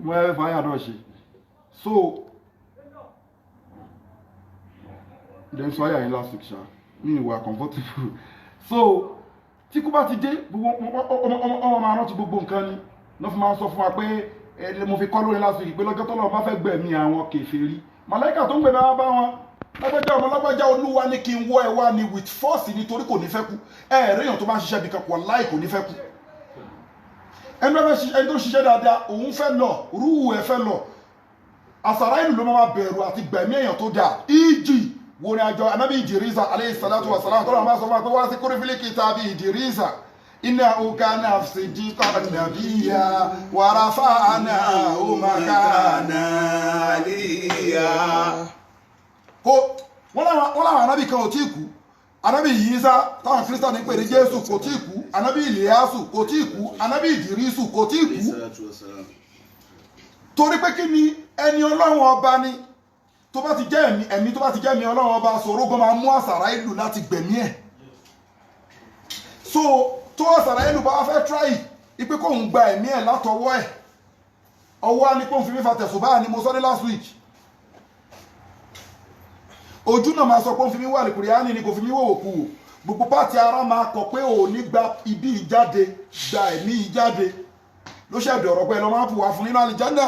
mo ẹ fàáyà náà ṣe so then sọ àyà yẹn last week ṣá mi ìwà comfortable so tí kú bá ti dé ọmọ máa rántí gbogbo nǹkan ni lọ́ fi máa sọ fún wa pé mo fi kọ́ lórí last week pé lọ́jọ́ tó lọ́wọ́ bá fẹ́ gbẹ̀mí àwọn kèfèrí màláíkà tó ń gbẹ̀mí àwọn bá wọn lágbájá ọmọ lágbájá olúwa ní kí n wọ́ ẹ wá ní with force nítorí kò ní fẹ́ kú ẹ̀ẹ́rẹ́yàn tó bá ń ṣiṣẹ́ bí kankan láì kò ní fẹ́ kú ẹni tó ṣiṣẹ́ dáadáa òun fẹ́ lọ rúù ẹ fẹ́ lọ àsàrà ìlú ló máa bẹ̀rù àti gbẹ̀mí èèyàn tó dáa ìjì wo ni àjọ anábì Ìdírísà alayhi salatu wa salam tọ́lá máa sọ fún wa pé wá sí kúrìfìlì kìtàbí Ìdírísà innahu kana siddiqan nabiyya wa rafa'nahu makanan aliyya. Wọ́n láwọn anábì kan ò tí kú anábì Ìsá táwọn kírísítàní pè ní Jésù kò tí kú anábì Ìlíásù kò tí kú anábì Ìdírísù kò tí kú torí pé kí ni ẹni Ọlọ́run ọba ni tó bá ti jẹ́ ẹ̀mí tó bá ti jẹ́ ẹ̀mí Ọlọ́run ọba sọ̀rọ̀ gan máa mú àsàrà ìlú láti gbẹ̀mí ẹ̀ so tó àsàrà ìlú bá fẹ́ tráì ipé kó ń gba ẹ̀mí ẹ̀ látọwọ́ ẹ̀ ọwọ́ ni kó ń fi mí fa tẹ̀sùn báyà ni mo sọ ní last week ojú náà máa sọ pé ó ń fi mí wà lìkùrìánì ni kò fi mí wò òkú wò gbogbo pàtí ara máa kọ pé ò ní gba ibi ìjáde gba ẹ̀mí ìjáde ló ṣẹ̀dẹ̀ ọ̀rọ̀ pé ẹlọ́mọ́ àpò wà fún nínú àlìjánnà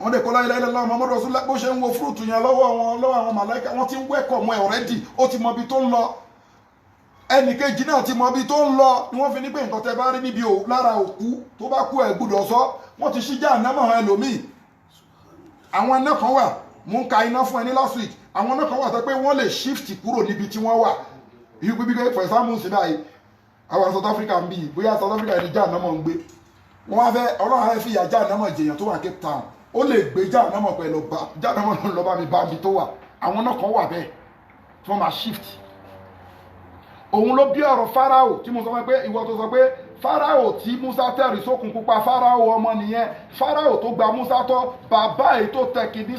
wọ́n dẹ̀ kọ́ la ilaha illallah Muhammadu Rasulullah bó ṣe ń wo fúrùtù yẹn lọ́wọ́ àwọn màláíkà wọ́n ti ń wẹ́kọ̀ mọ́ ẹ̀ ọ̀rẹ́dì ó ti mọ ibi tó ń lọ ẹnì kejì náà ti mọ ibi tó ń lọ ni wọ́n fi ní pé nǹkan tẹ bá rí níbi lára òkú tó bá kú ẹ̀ gbúdọ̀ sọ wọ́n ti ṣí jahannama ẹlòmíì àwọn ẹnẹ́ kan wà mú ń ka iná fún ẹni last week àwọn náà kan wà tó pé wọ́n lè shift kúrò níbi tí wọ́n wà yìí gbígbé for example sí báyìí àwọn South Africa ń bí bóyá South Africa ẹni jahannama ń gbé wọ́n wá fẹ́ Ọlọ́run á fi ìyà jahannama jèèyàn tó wà Cape Town ó lè gbé jahannama pẹ̀lú jahannama lọ bá mi bá mi tó wà àwọn náà kan wà bẹ́ẹ̀ tí wọ́n máa shift òun ló bí ọ̀rọ̀ Fáráò tí mo sọ pé ìwọ tó sọ pé Fáráò tí Musa tẹ̀rí sókun pupa Fáráò ọmọ nìyẹn Fáráò tó gba Musa tọ́ bàbá èyí tó tẹ kìdí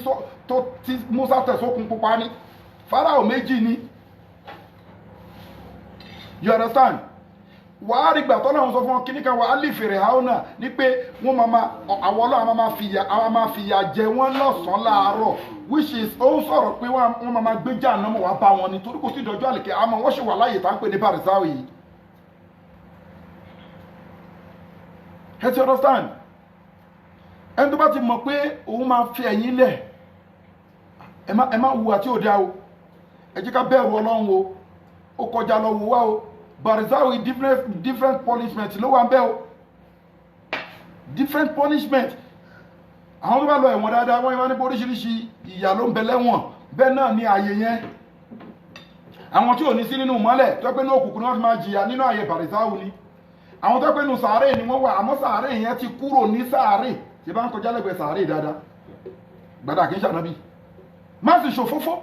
tó tí Musa tẹ̀ sókun pupa ní Fáráò méjì ni you understand wàá rí gbà tọ́lọ́run sọ fún wọn kíní kan wàá lè fèrè àwọn náà ní pé wọ́n àwọn ọlọ́run máa fìyà jẹ wọ́n lọ́sàn-án láàárọ̀ which is ó ń sọ̀rọ̀ pé wọ́n máa gbé jà náà mọ̀ wá bá wọn ni torí kò sí ìdọ́jú àlèkè àmọ́ wọ́n ṣe wà láàyè tá ń pè ní barisawi yìí. ẹ ti understand ẹni tó bá ti mọ̀ pé òun máa fi ẹ̀yìn lẹ̀ ẹ má wu àti òde o ẹ jẹ́ ká bẹ̀rù ọlọ́run o ó kọjá lọ wò wá o barisawi different punishment ló wà ń bẹ o different punishment àwọn tó bá lọ ẹ̀wọ̀n dáadáa wọ́n yẹn wá nípa oríṣiríṣi ìyà ló ń bẹ lẹ́wọ̀n bẹ́ẹ̀ náà ní ààyè yẹn àwọn tí ò ní sí nínú mọ́lẹ̀ tó pé ní òkùnkùn náà fi máa jìyà nínú ààyè barisawi ni àwọn tó pé nínú sàárè ni wọ́n wà àmọ́ sàárè yẹn ti kúrò ní sàárè tí bá ń kọjá lẹ́gbẹ̀ẹ́ sàárè dáadáa gbàdá kì í ṣànábì má sì ṣòfófó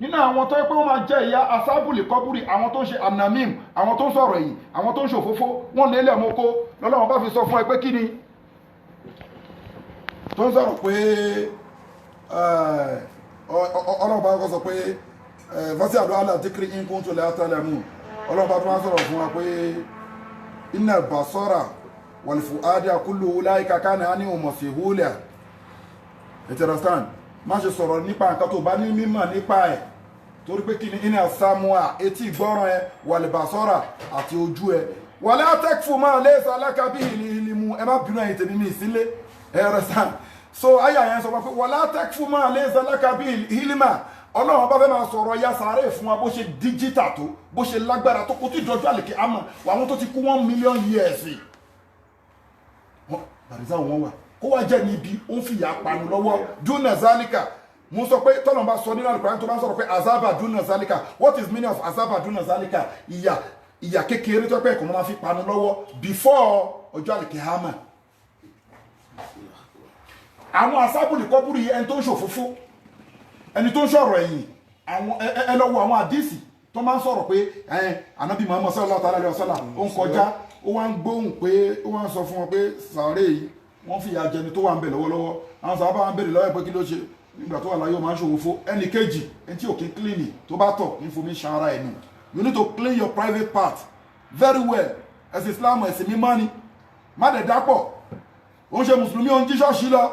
nínú àwọn tó pé wọ́n máa jẹ́ ìyá asábùlì kọ́búrì àwọn tó ń ṣe anamim àwọn tó ń sọ̀rọ̀ yìí àwọn tó ń ṣòfófó wọ́n lé lẹ́mọ́kó lọ́lọ́wọ́n bá fi sọ fún ẹ pé kí ni tó ń sọ̀rọ̀ pé ọlọ́ọ̀bá kọ́ sọ pé fásitì àdó aládìkiri inkun tó lè átàlẹ́mù ọlọ́ọ̀bá tó máa sọ̀rọ̀ fún wa pé iná basọ́ra wàlìfù adé akúlù láìka ká ní ọmọ fi húlẹ̀ ìtẹ̀rẹ̀sán má ṣe sọ̀rọ̀ nípa nǹkan tó bá ní mímọ̀ nípa ẹ̀ torí pé kí ni iná samuel etí ìgbọ́ràn ẹ wàlìbàsọ́ra àti ojú ẹ wàlẹ́ àtẹ́kùfù máa lé sàlákà bí ìlú ẹ má bínú ẹ̀yìn tèmi mi sílé ẹ̀rẹ̀sán so ayé àyẹn sọ pé wàlẹ́ àtẹ́kùfù máa lé sàlákà bí ìlímà ọlọ́run bá fẹ́ máa sọ̀rọ̀ ya sàárè fún wa bó ṣe díjítà tó bó ṣe lágbára tó kó tí ìdọ́jú àlèkè àmọ́ àwọn tó ti kú 1 million years bàrísà wọn wà kó wá jẹ́ níbi ó ń fìyà panu lọ́wọ́ dúnà zálíkà mo sọ pé tọ́lọ̀ bá sọ nínú àlùkò tó bá ń sọ̀rọ̀ pé azaba dúnà zálíkà what is meaning of azaba dúnà zálíkà ìyà kékeré tó pẹ́ ẹ̀kọ́ máa fi panu lọ́wọ́ before ọjọ́ àlèkè àmọ́ àwọn asábùlì kọ́bùrì ẹni tó ń ṣòfófó ẹni tó ń sọ̀rọ̀ ẹ̀yìn ẹ lọ wo àwọn àdísì tó máa ń sọ̀rọ̀ pé ànábì Muhammad sallallahu alaihi wasallam ó ń kọjá ó wá ń gbóhùn pé ó wá ń sọ fún wọn pé sàárè yìí wọ́n fìyà jẹni tó wà ń bẹ̀ lọ́wọ́lọ́wọ́ àwọn sábà wà ń bèrè lọ́wọ́ pé kí ló ṣe nígbà tó wà láyé ó máa ń ṣòwò fó ẹnì kejì ẹni tí òkè clean tó bá tọ̀ ní fomi ṣan ara ẹnu you need to clean your private part very well ẹ̀sìn Islam ẹ̀sìn mímọ́ ni má dẹ̀ dápọ̀ ó ń ṣe mùsùlùmí ó ń jí ṣọ́ọ̀ṣì lọ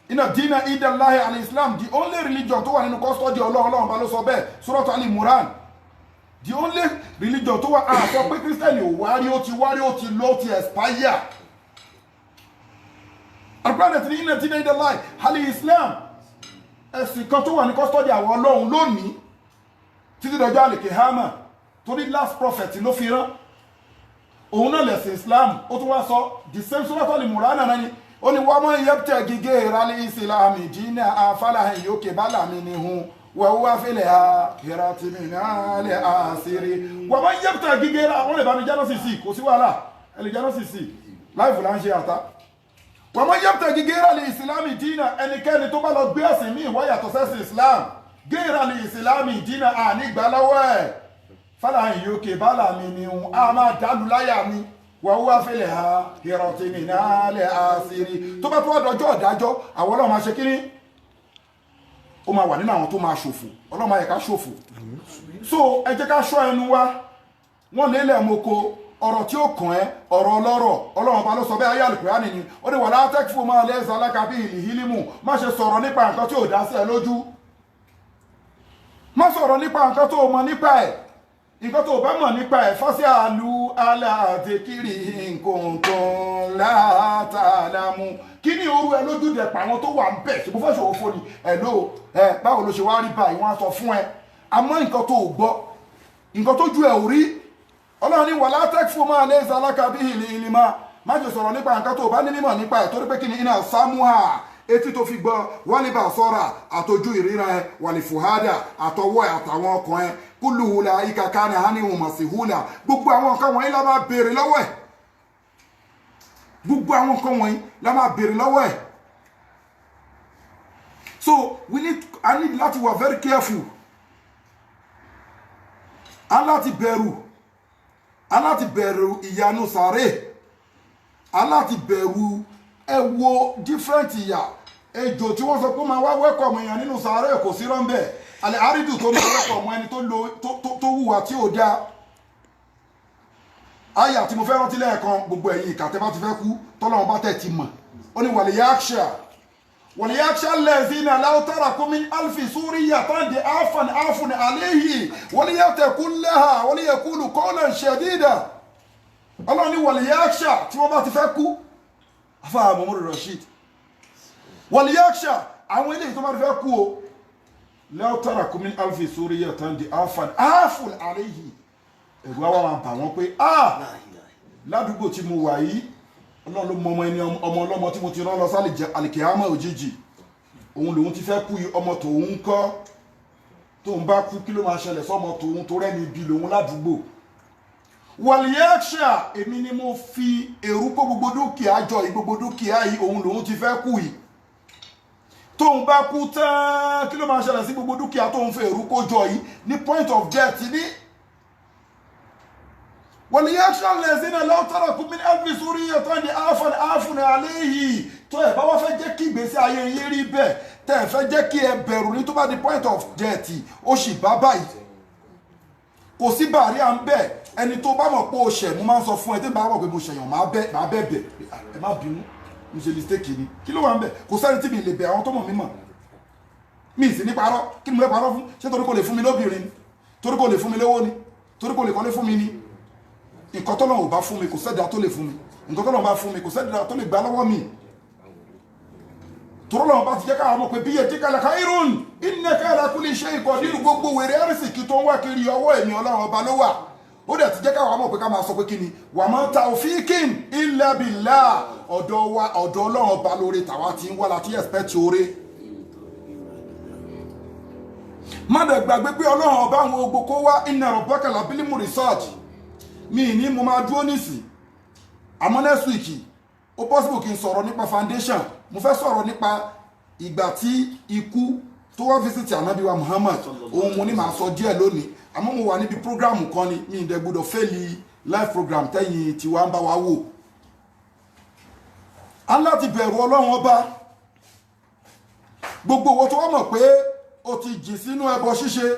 iná dínà ìdàláhì alìsílám the only religion tó wà nínú custody ọlọ́run bá ló sọ bẹ́ẹ̀ Surat Al-Imran the only religion tó wà àṣọ pé Christian ò wárí ó ti lọ ó ti expire àpẹẹrẹ tí iná dínà ìdàláhì alìsílám ẹ̀sìn kan tó wà ní custody àwọn ọlọ́run lónìí títí dọjọ́ àlèkè hama torí last prophet ló fi rán òun náà lẹ̀sìn Islam ó tún wá sọ the same Surat Al-Imran náà ni ó ní wọ́n mọ́ yẹ́pútẹ̀ gígé ìrálẹ̀ ìsìlámì dínà àfàlàhìn yókè bálàmì ní hun wọ́n wá fílẹ̀ ha ìrátìmì náà lè àṣírí wọ́n mọ́ yẹ́pútẹ̀ gígé àwọn lè bá mi jánà sí sí kò sí wàhálà ẹlẹ́ jánà sí sí láìfù là ń ṣe àtá wọ́n mọ́ yẹ́pútẹ̀ gígé ìrálẹ̀ ìsìlámì dínà ẹnikẹ́ni tó bá lọ gbé ẹ̀sìn míì wá yàtọ̀ sẹ́sìn Islam gé ìrálẹ̀ ìsìlámì dínà ànígbà lọ́wọ́ ẹ̀ fàlàhìn yókè bálàmì ní hun a máa dálù láyà mi wà wá fẹ́lẹ̀ ha ìrọ̀tìmì náà lẹ́ àṣírí tó bá tó wá dọjọ́ ọ̀dájọ́ àwọn ọlọ́run máa ṣe kíní ó máa wà nínú àwọn tó máa ṣòfò ọlọ́run máa yẹ ká ṣòfò so ẹ jẹ́ ká ṣọ́ ẹnu wa wọ́n lélẹ̀ moko ọ̀rọ̀ tí ó kàn ẹ́ ọ̀rọ̀ ọlọ́rọ̀ ọlọ́run bá ló sọ bẹ́ẹ̀ ayé Al-Qur'ani ni ó ní wà látẹ́kì fún máa lẹ́sà alákàbí ìlìhílímù má ṣe sọ̀rọ̀ nípa nǹkan tí ò dá sí ẹ lójú má sọ̀rọ̀ nípa nǹkan tó mọ̀ nípa ẹ̀ nǹkan tó bá mọ̀ nípa ẹ̀ fọ́sí àlù aláàtẹ̀kiri nǹkan tó látàlámù kí ni orú ẹ lójú dẹ̀ pa àwọn tó wà ń bẹ̀ ṣùgbọ́n fẹ́ ṣòwò fóni ẹ̀lò báwo ló ṣe wá rí báyìí wọ́n á sọ fún ẹ àmọ́ nǹkan tó gbọ́ nǹkan tó ju ẹ̀ ò rí ọlọ́run ní wà látẹ́kì fún máa lé ìsàlákà bí ìlì máa má ṣe sọ̀rọ̀ nípa nǹkan tó bá ní mímọ̀ nípa ẹ̀ torí pé kí ni iná samuha etí tó fi gbọ́ wálébà sọ́ra àtọ́jú ìríran ẹ wàlífùhádà àtọwọ́ ẹ àtàwọn ọkàn ẹ kúlù hùlà ìkàkà ní àníhùn mọ̀sí hùlà gbogbo àwọn nǹkan wọ̀nyí la máa béèrè lọ́wọ́ ẹ̀ gbogbo àwọn nǹkan wọ̀nyí la máa béèrè lọ́wọ́ ẹ̀ so I need láti wà very careful aláti bẹ̀rù ìyanu sàárè, aláti bẹ̀rù ẹ wo different ìyà. Ejò tí wọ́n sọ pé máa wá wẹ́kọ̀mù èèyàn nínú sàárè kò sí rọ́ńbẹ̀. Àlẹ́ àrídù tó máa wẹ́kọ̀mù ẹni tó hùwà tí ò dáa. Àyà tí mo fẹ́ rántí lẹ́ẹ̀kan, gbogbo ẹ̀yin ìkà tẹ́ bá ti fẹ́ kú tọ́lọ́run bá tẹ̀ ti mọ̀. Ó ní wàlíyáṣà lẹ́zínà láwùtáràkú min alfi súríyàtán di áfún àléhì wàlíyàtẹ̀kú lẹ́hà wàlíyàkúlù kọ́lẹ̀ ṣẹ̀dídà. Ọlọ́run ní wàlíyáṣà tí wọ́n bá ti fẹ́ kú. Afá Muhammadu Rashid. Wàlíyáṣà àwọn ilé tó bá ti fẹ́ kú o. Láwùtáràkú min alfi súríyàtán di áfún àléhì. Ẹ̀rù àwọn máa bà wọ́n pé ládùúgbò tí mo wà yìí, Ọlọ́run ló mọ ọmọ ọlọ́mọ tí mo ti rán lọ sálì àlìkìyámà òjijì, òun lòun ti fẹ́ kú ọmọ tòun kọ́, tóun bá kú kí ló máa ṣẹlẹ̀ sọ́mọ tòun tó rẹ́ni ibi lòun ládùúgbò. Wàlíyáṣà èmi ni mo fi èrú kó gbogbo dúkìá jọ gbogbo dúkìá yìí, òun lòun ti fẹ́ kú yìí. Tóun bá kú tán kí ló máa ṣẹlẹ̀ sí gbogbo dúkìá tóun fẹ́ èrú kó jọ yìí ní point of death ní. wàlíyáṣà lẹ́sìn lọ́wọ́ tàràkú min alfi súríyàtán di áfún àléhì. Tó ẹ̀ bá wá fẹ́ jẹ́ kí ìgbésí ayé yín rí bẹ́ẹ̀, tẹ́ ẹ̀ fẹ́ jẹ́ kí ẹ bẹ̀rù ní tó bá di point of death, ó sì bá báyìí. Kò sí bàárí à ń bẹ̀, ẹni tó bá mọ̀ pé o ṣẹ̀ mo máa ń sọ fún ẹ tí bá mọ̀ pé mo ṣẹ̀yàn máa bẹ̀bẹ̀ ẹ má bínú mo ṣe mistake ni, kí ló wà ń bẹ̀? Kò sẹ́ni tí mi lè bẹ̀ àwọn tó mọ̀ mí mọ̀. Mi sì ní parọ́, kí ni mo lè parọ́ fún? Ṣé torí kò lè fún mi lóbìnrin ni? Torí kò lè fún mi lówó ni? Torí kò lè kọ́lé fún mi ni? Nǹkan tọ́lọ́run ò bá fún mi kò sẹ́dá tó lè fún mi. Nǹkan tọ́lọ́run bá fún mi kò sẹ́dá tó lè gbà lọ́wọ́ mi. Tọ́lọ́run bá ti jẹ́ káwọn mọ̀ pé bí yadika lakhairun innaka ala kulli shay'in qadir, gbogbo wèrè àrísìkí tó ń wá kiri ọwọ́ èmi Ọlọ́run ọba ló wà. Ó dẹ̀ ti jẹ́ káwọn mọ̀ pé ká máa sọ pé kí ni wa ma tawfiqin illa billah, ọ̀dọ̀ Ọlọ́run ọba lóore tàwa ti ń wá láti expect oore. Má dẹ̀ gbàgbé pé Ọlọ́run ọba àwọn ogbó kó wá inna rabbaka labil mursad. Mi ní mo máa dúró nísìn, àmọ́ next week ó possible kí n sọ̀rọ̀ nípa foundation. Mo fẹ́ sọ̀rọ̀ nípa ìgbà tí ikú tó wá visit Ànábì wa Muhammad, òun mo ní máa sọ díẹ̀ lónìí. Àmọ́ mo wà níbi program kan ni, mi ìdẹ̀ gbọ́dọ̀ fẹ́ẹ̀lì live program tẹ́yìn tí wàá ń bá wa wò. A ń láti bẹ̀rù Ọlọ́run ọba. Gbogbo owó tó wá mọ̀ pé ó ti jì sínú ẹbọ ṣíṣe,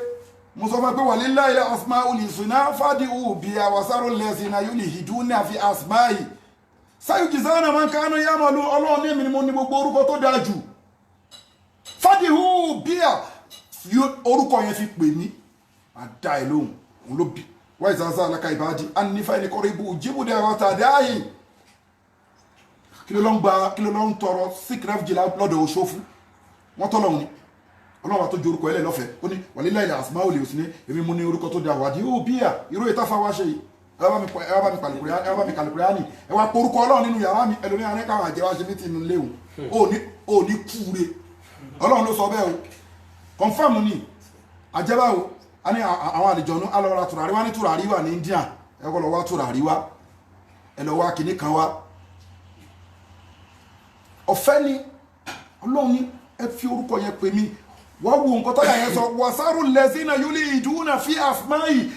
mo sọ fún ẹ pé walillahi asmaul husna fad'uhu biha wa zarul lazina yulhiduna fi asma'i sayujzawna man kana ya'malu. Ọlọ́run ní èmi ni mo ní gbogbo orúkọ tó dáa jù. Fad'uhu biha, orúkọ yẹn fi pè mí, máa dá ẹ lóhùn. Òun ló bí wa iza sa'alaka ibadi anni fa inni qaribun ujibu da'wata da'i. Kí ló ń tọrọ sick refugee lọ́dọ̀ Òṣòfù? Wọ́n tọ́lọ́run ni. Ọlọ́run tó ju orúkọ ẹlẹ́ lọ́fẹ̀ẹ́, ó ní walillahi asmaul husna, èmi mo ní orúkọ tó dáa wàdí ó bíyà irú ìta fa wá ṣe yìí. Ẹ bá mi kàlùkùrẹ́ ní ẹ wá porúkọ Ọlọ́run nínú yàrá mi, ẹlòmí àrẹ káwọn àjẹwà ṣe mí ti nù léwu. Ó ní kúure. Ọlọ́run ló sọ bẹ́ẹ̀ o. Confirm ni àjẹbá o. A ní àwọn àlejòónú alọ́ra tùràrí wá ní tùràrí wà ní India. Ẹ kọ́ lọ wá tùràrí wá. Ẹ lọ wá kinní kan wá. Ọ̀fẹ́ ni Ọlọ́run ní ẹ fi orúkọ yẹn pè mí. Wọ́n wo nǹkan tọ́jà yẹn sọ wasaru lẹ́sìnà yulhiduna fi asma'i.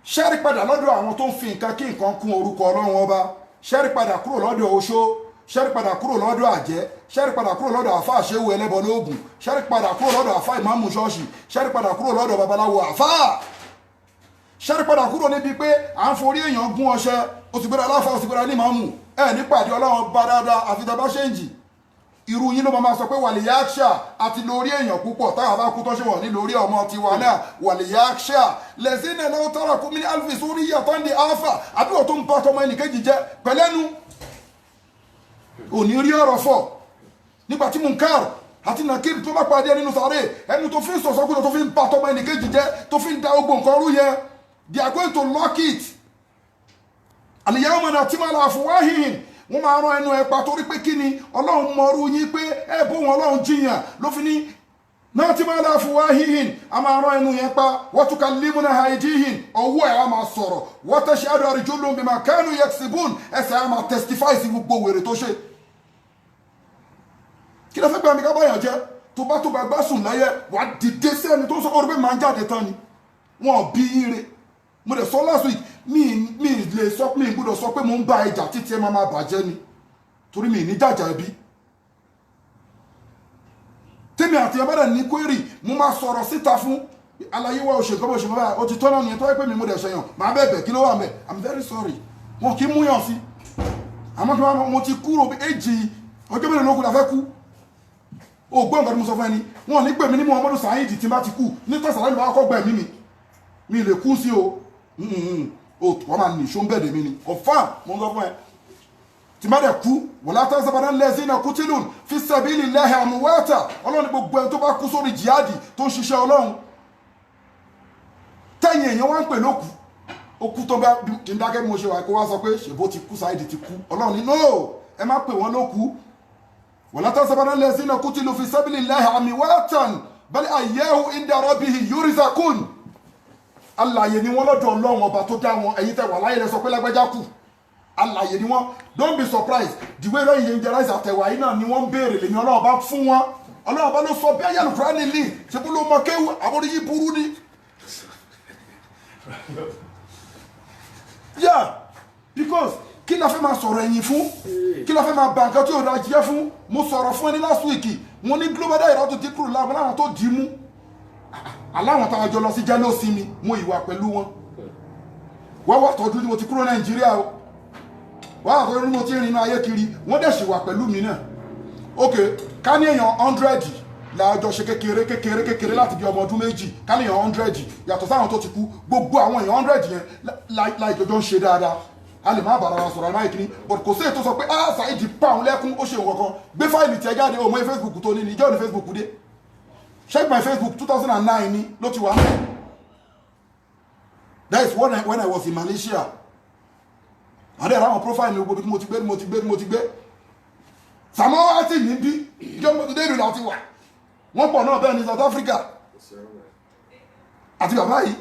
Ṣẹ́rí padà lọ́dọ̀ àwọn tó ń fi nǹkan kí nǹkan kún orúkọ Ọlọ́run ọba. Ṣẹ́rí padà kúrò lọ́dọ̀ oṣó. Ṣẹ́rí padà kúrò lọ́dọ̀ àjẹ́. Ṣẹ́rí padà kúrò lọ́dọ̀ àfáà ṣéwù ẹlẹ́bọ lóògùn. Ṣẹ́rí padà kúrò lọ́dọ̀ àfáà ìmáàmù ṣọ́ọ̀ṣì. Ṣẹ́rí padà kúrò lọ́dọ̀ babaláwo àfáà. Ṣẹ́rí padà kúrò níbi pé à ń forí èèyàn gún ọṣẹ. Ó ti gbéra aláfáà, ó ti gbéra ní ìmáàmù. Ẹ ní pàdé Ọlọ́run bá dáadáa àfi tá bá ṣéǹjì. Irú yín ló máa sọ pé wàlíyáṣà àti lórí èèyàn púpọ̀ táwọn bá kú tó ṣe wọ̀ ní lórí ọmọ tiwa náà wàlíyáṣà lẹ́sìn náà lọ́wọ́ tọ́ra kú mi ní alfi súríyàtán di áfà àbí wọ́n tó ń bá tọmọ ẹnìkejì jẹ pẹ̀lẹ́nu. Òní rí ọ̀rọ̀ fọ̀ nígbà tí Munkar àti Nakir tó bá pàdé nínú sàárè, ẹni tó fi ń sọ̀sọ́kúrò tó fi ń bá tọmọ ẹnìkejì jẹ tó fi ń da ogbò nǹkan rú yẹn, they are going to lock it. Al-yawma nakhtimu ala afwahihim, wọ́n máa rán ẹnu ẹ̀pà torí pé kí ni Ọlọ́run mọ̀rú yín pé ẹ bó wọn Ọlọ́run jiyàn ló fi ní nakhtimu ala afwahihim, a máa rán ẹnu yẹn pa wa tukallimuna aydihim, ọwọ́ ẹ̀ á máa sọ̀rọ̀ wa tashhadu arjuluhum bima kanu yaksibun, ẹsẹ̀ á máa testify sí gbogbo wèrè tó ṣe. Kí ló fẹ́ gbà mí ká báyàn jẹ́ tó bá gbá sùn láyé wà á dìde sí ẹni tó sọ ọ́ pé máa ń jáde tán ni wọ́n bí ire mo dẹ̀ sọ last week mi lè sọ mi gbọ́dọ̀ sọ pé mo ń bá ẹjà títí ẹ máa bàjẹ́ ni torí mi ní jàjà ẹbí tèmi àti ẹ bẹ́rẹ̀ ní query mo máa sọ̀rọ̀ síta fún àlàyé wa òṣèkọ́ bó ṣe mọ́ báyìí ó ti tọ́nà nìyẹn tó wáyé pé mi mo dẹ̀ ṣẹyàn màá bẹ̀bẹ̀ kí ló wà mẹ́ I'm very sorry wọn kì í múyàn sí àmọ́ kí wọ́n mo ti kúrò èjì ọjọ́ mélòó ló kù la fẹ́ kú ó gbọ́ nǹkan tí mo sọ fún ẹni wọn ní pè mí ní Muhammadu Saheed tí n bá ti kú ní tẹ̀sán láti bá kọ́ gbẹ̀ mí mi lè kú sí o wọ́n máa nìṣó ń bẹ̀rẹ̀ mi ni confam mo ń sọ fún ẹ tí má dẹ̀ kú wala tahsabanna allazina qutilun fi sabilillahi amwata ọlọ́run gbogbo ẹni tó bá kú sórí jihadi tó ń ṣiṣẹ́ ọlọ́run tẹ́yìn èèyàn wá ń pè lókù ó kú tó bá kí n dákẹ́ bí mo ṣe wà kó wá sọ pé ṣèbó ti kú Saheed ti kú ọlọ́run ní no ẹ má pè wọ́n lókù wala tahsabanna allazina qutilu fi sabilillahi amwatan bal ahyaa'un 'inda rabbihim yurzaqun alààyè ni wọ́n lọ́dọ̀ ọlọ́run ọba tó dá wọn ẹ̀yin tẹ́ wà láyé lẹ sọ pé lágbájá kù alààyè ni wọ́n don't be surprised the way lẹ́yìn yẹn jẹ́ ráìsì àtẹ̀wà yìí náà ni wọ́n ń béèrè lèmi ọlọ́run ọba fún wọn ọlọ́run ọba ló sọ bí ayélu kúránì lì ṣe bó ló mọ kéwù àbórí yìí burú ni. yeah because kí la fẹ́ máa sọ̀rọ̀ ẹ̀yìn fún kí la fẹ́ máa bà nǹkan tí yóò da jẹ́ fún mo sọ̀rọ̀ fún ẹni last week mo ní global Dahiratu Dhikrlahi láwọn láwọn tó dì í mú aláwọn táwọn jọ lọ sí jẹ́lọ́sí mi mo ìwà pẹ̀lú wọn wọ́n wà tọ́jú ní mo ti kúrò Nàìjíríà o wọ́n wà tọ́jú ní mo ti rìn inú ayé kiri wọ́n dẹ̀ ṣì wà pẹ̀lú mi náà ok ká ní èèyàn 100 láàjọ ṣe kékeré láti bí ọmọ ọdún méjì ká ní èèyàn 100 yàtọ̀ sáwọn tó ti kú gbogbo àwọn èèyàn 100 yẹn láìjọjọ́ ń ṣe dáadáa a lè má bàrà wa sọ̀rọ̀ aláì kìíní but kò sí ètò sọ pé Saheed pa òun lẹ́kún ó ṣe nǹkan kan gbé fáìlì tiẹ̀ jáde o mọ Facebook tó ní ìjọ́ ní Facebook dé check my Facebook 2009 ni ló ti wà mẹ́ that is when I was in Malaysia àdé àwọn profile mi gbogbo bí mo ti gbé Samoa àti níbí ìjọ mo ti dé ìlú láti wà wọ́n pọ̀ náà bẹ́ẹ̀ ní South Africa àti bàbá yìí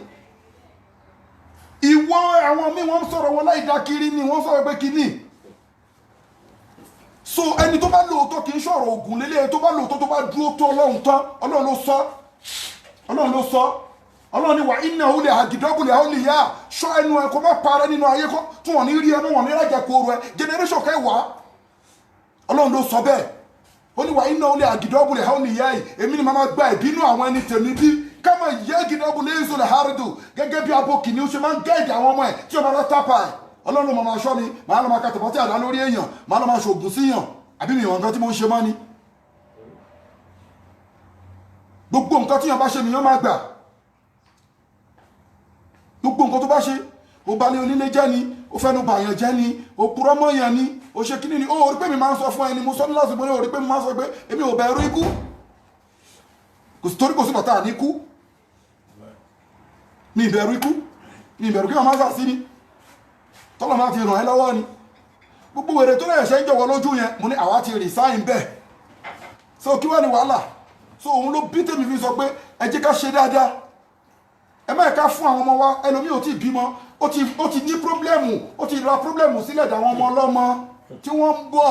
ìwọ àwọn míì wọ́n sọ̀rọ̀ wọn láì dákiri ni wọ́n sọ̀rọ̀ pé kíní so ẹni tó bá lóòótọ́ kì í ṣọ̀rọ̀ ògùn lélẹ̀ tó bá lóòótọ́ tó bá dúró tó ọlọ́run tán ọlọ́run ló sọ ọlọ́run ni wà iná olè àgìdọ́gbùlẹ̀ àwọn olè yá ṣọ́ ẹnu ẹ kó má parẹ́ nínú ayé kó tí wọ́n ní rí ẹnu wọn ní rájà kóró ẹ generation kẹwàá ọlọ́run ló sọ bẹ́ẹ̀ ó ní wà iná olè àgìdọ́gbùlẹ̀ àwọn olè yá yìí èmi ni màá gba ìbínú àwọn ẹni tèmi bí kámọ̀ yẹ àgìdọ́gbùlẹ̀ èso lè hàrìdù gẹ́gẹ́ bí abo kìnìún ṣe máa ń gẹ́ẹ̀dì àwọn ọmọ ẹ̀ tí ọmọ rẹ tápà ẹ̀ ọlọ́run mọ̀ máa ṣọ́ mi màá lọ máa kàtàbọ̀ tí àdá lórí èèyàn màá lọ máa ṣògùn síyàn àbí mi ìwọ̀n nǹkan tí mo ń ṣe mọ́ ni gbogbo nǹkan tí yàn bá ṣe nìyàn máa gbà gbogbo nǹkan tó bá ṣe ó balẹ̀ onílé jẹ́ ni ó fẹ́nu bàyàn jẹ́ ni ó purọ́ mọ́ yàn ni ó ṣe kíní ni ó rí pé mi máa ń sọ fún ẹni mo sọ ní lásìkò ní ó rí pé mi máa ń sọ pé èmi ò bẹ̀rù ikú kò sí torí kò sí bàtà ní ikú mi ìbẹ̀rù ikú mi ìbẹ̀rù kí wọ́n máa ń sà sí ni tọ́lọ̀ máa ti ràn ẹ́ lọ́wọ́ ni gbogbo wèrè tó lẹ́yẹ̀ ṣe ń jọ̀wọ́ lójú yẹn mo ní àwa ti resign bẹ́ẹ̀ so kí wá ní wàhálà so òun ló bí tèmi fi sọ pé ẹ jẹ́ ká ṣe dáadáa ẹ má ká fún àwọn ọmọ wa ẹlòmíì ò tí ì bímọ ó ti ní pírọ́blẹ́mù ó ti ra pírọ́blẹ́mù sílẹ̀ dà àwọn ọmọ ọlọ́mọ tí wọ́n ń bọ̀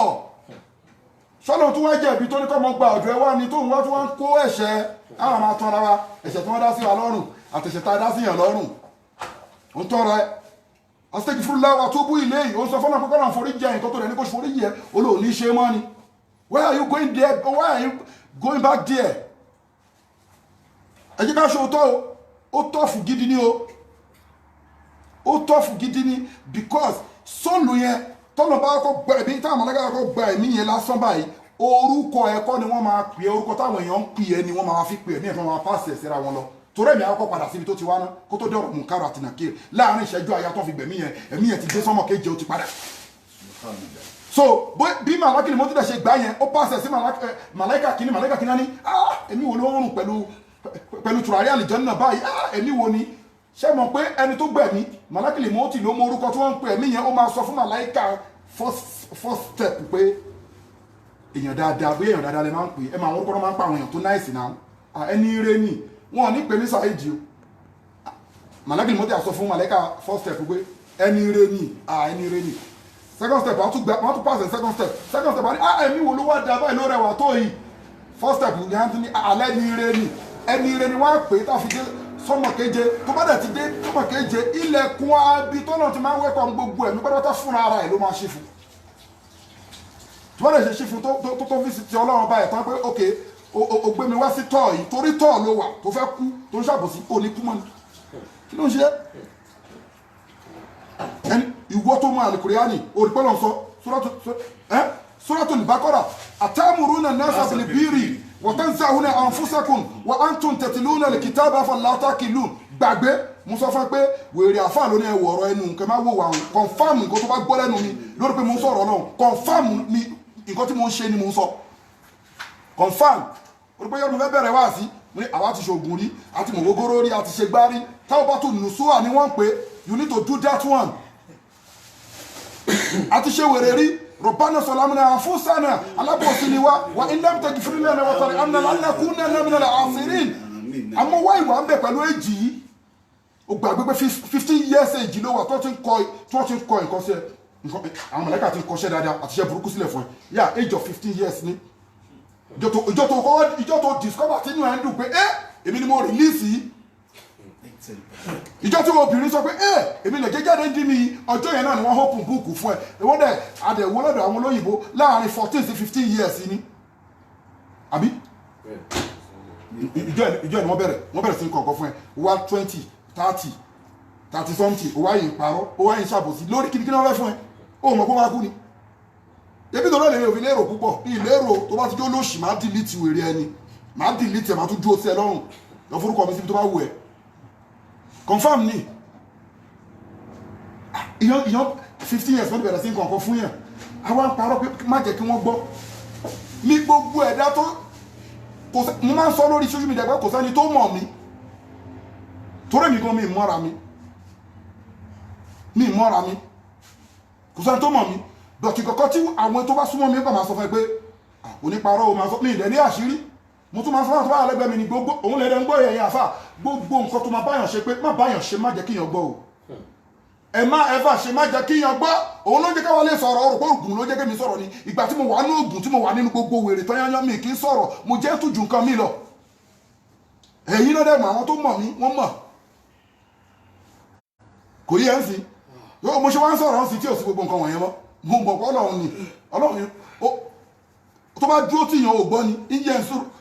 sọ́nà tó wá jẹ̀bi tó ní kọ́ mọ́ gba ọ̀dọ̀ ẹ wá ní tóun wá tó wá ń kó ẹ̀ṣẹ̀ àwọn máa tán ara wa ẹ̀ṣẹ̀ tí wọ́n dá sí wa lọ́rùn àtẹ̀ṣẹ̀ tá a dá sí yàn lọ́rùn ó ń tọ́ra ẹ astaghfirullah wa atubu ilayhi ó sọ fọ́nà pé kọ́nà forí jẹ́ nǹkan tó rẹ̀ ní kó forí yẹ olóòní ṣe mọ́ ni why are you going there why are you going back there ẹ jẹ́ ká ṣe òótọ́ o ó tọ́fù gidi ni o ó tọ́fù gidi ni because sọ́ọ̀lù yẹn tọ́nà bá kọ́ gba ẹ̀mí táwọn ọmọlẹ́gbẹ̀rẹ́ kọ́ gba ẹ̀mí yẹn lásán báyìí orúkọ ẹ̀kọ́ ni wọ́n máa pè é orúkọ táwọn èèyàn ń pè é ni wọ́n máa fi pè é ní ẹ̀fọn máa pàṣẹ síra wọn lọ torí ẹ̀mí akọ́ padà síbi tó ti wá ná kó tó dọ̀rọ̀ mùkárà àti nàkíyè láàrin ìṣẹ́jú àyà tó fi gbẹ̀mí yẹn ti dé sọ́mọ kéje ó ti padà. so bí màláìkà ni mo ti dẹ̀ ṣe gbá yẹn ó pàṣẹ sí màláìkà kìíní ní ẹ̀mí wo ló ń rùn pẹ̀lú tùràrí àlìjànnà báyìí ẹ̀mí wo ni ṣé mọ̀ pé ẹni tó gbẹ̀mí màláìkà ni mo ti ló mọ orúkọ tí wọ́n ń pè ẹ̀mí yẹn ó máa sọ fún màláìkà first step pé èèyàn dáadáa bí èèyàn dáadáa lè máa ń pè ẹ máa wọ́n kọ́ máa ń pa àwọn èèyàn tó náìsì náà ẹni ire ni wọn ní pè ní Saheed o màláìkà ni mo ti sọ fún màláìkà first step pé ẹni ire ni second step wọ́n tún pass second step wọ́n ní ẹ̀mí wo ló wá da báyìí ló rẹwà tó yìí first step ní àǹtí ní alẹ́ ní ire ni ẹni ire ni wọ́n á pè é tá a fi dé sọ́mọ̀ keje tó bá dẹ̀ ti dé sọ́mọ̀ keje ilẹ̀kùn abi tọ́nà ti máa ń wẹ́kọ̀ gbogbo ẹ̀mí pátápátá fúnra ara ẹ̀ ló máa ṣe fún tó bá dẹ̀ ṣe ṣe fún tó fíìsìtì ọlọ́run báyìí tán pé ok o gbé mi wá sí tọ́ yìí torí tọ́ ló wà tó fẹ́ kú tó ń ṣàbòsí òní kú mọ́ ni kí ló ń ṣe ẹni ìwọ tó máa Al-Qur'ani òrìpẹ́lọ̀ sọ Suratul Baqara atamuruna an-nasa bil-birri wa tansawna anfusakum wa antum tatluna al-kitaba afala taqilun gbàgbé mo sọ fún pé wèrè àfáà ló ní ẹwọ ọ̀rọ̀ ẹnu nǹkan máa wò wà wọn kọ̀nfàmù nǹkan tó bá gbọ́ lẹ́nu mi lórí pé mo ń sọ̀rọ̀ náà kọ̀nfàmù ni nǹkan tí mo ń ṣe ni mo ń sọ kọ̀nfàmù orí pé yọ̀ọ́ mo fẹ́ bẹ̀rẹ̀ wá sí ní àwa ti ṣoògùn rí àti mọ̀gógóró rí àti ṣe gbárí táwọn bá tún nùsúwà ni wọ́n ń pè you need to do that one àti ṣe wèrè rí ربنا ظلمنا انفسنا alábòsí ni wá wa in lam taghfir lana wa tarhamna lanakunanna minal khasirin àmọ́ wá ìwà ń bẹ pẹ̀lú èjì yìí ó gbàgbé pé 15 years èjì ló wà tó ti ń kọ nǹkan sí ẹ àwọn mọ̀lẹ́kà ti ń kọṣẹ́ dáadáa àti iṣẹ́ burúkú sílẹ̀ fún ẹ yà age of 15 years ni ìjọ tó discover tí inú ẹ̀ ń dùn pé èmi ni mo release yìí ìjọ tí obìnrin sọ pé èmi lè jẹ́ jáde dí mi ọjọ́ yẹn náà ni wọ́n open book fún ẹ ìwọ́n dẹ̀ àdẹ̀wò lọ́dọ̀ àwọn olóyìnbó láàrin 14 sí 15 years ni àbí ìjọ ẹ̀ ni wọ́n bẹ̀rẹ̀ sí kọ̀ọ̀kan fún ẹ wá 20 30 something ó wáyé ìparọ́ ó wáyé ìṣàbòsí lórí kíníkíní wọ́n fẹ́ fún ẹ ó mọ̀ kó wá kú ni ebi tó lọ́lẹ̀ òfin lérò púpọ̀ ìlérò tó bá ti jó lóṣì máa delete wèrè ẹni máa delete ẹ̀ máa tún dúró sí ẹ lọ́rùn lọ forúkọ mi síbi tó bá wù ẹ confirm ni ìyàn 15 years wọ́n bẹ̀rẹ̀ sí nǹkan fún yẹn àwọn àparọ́ pé má jẹ́ kí wọ́n gbọ́ ní gbogbo ẹ̀dá tó mo máa ń sọ lórí social media pé kò sẹ́ni tó mọ̀ mí torí mi gan mi mọ́ra mi kò sẹ́ni tó mọ̀ mí dọ̀tí kọ̀kọ́ tí àwọn tó bá súnmọ́ mi kọ̀ máa sọ fún ẹ pé oníparọ́ o máa sọ mi ìdẹ̀ ní àṣírí mo tún máa sọ láti báyà lẹ́gbẹ̀ẹ́ mi ní gbogbo òun lẹ́dẹ̀ ń gbọ́ ẹ̀yìn àfà gbogbo nǹkan tó máa báyàn ṣe pé má báyàn ṣe má jẹ́ kíyàn gbọ́ o ẹ má ẹfà ṣe má jẹ́ kíyàn gbọ́ òun ló jẹ́ káwọn lè sọ̀rọ̀ ọ̀rọ̀ pé ògùn ló jẹ́ kémi sọ̀rọ̀ ni ìgbà tí mo wà ní ògùn tí mo wà nínú gbogbo wèrè tó yányán mi kì í sọ̀rọ̀ mo jẹ́ tún ju nǹkan mi lọ ẹ̀yin náà dẹ̀ mọ̀ àwọn tó mọ̀ mí wọ́n mọ̀ kò yẹ ń sìn yóò mo ṣe wá ń sọ̀rọ̀ ń sìn tí ò sí gbogbo nǹkan wọ̀nyẹn mọ́ mo mọ̀ pé ọlọ́run tó bá dúró tí yàn ò gbọ́ ni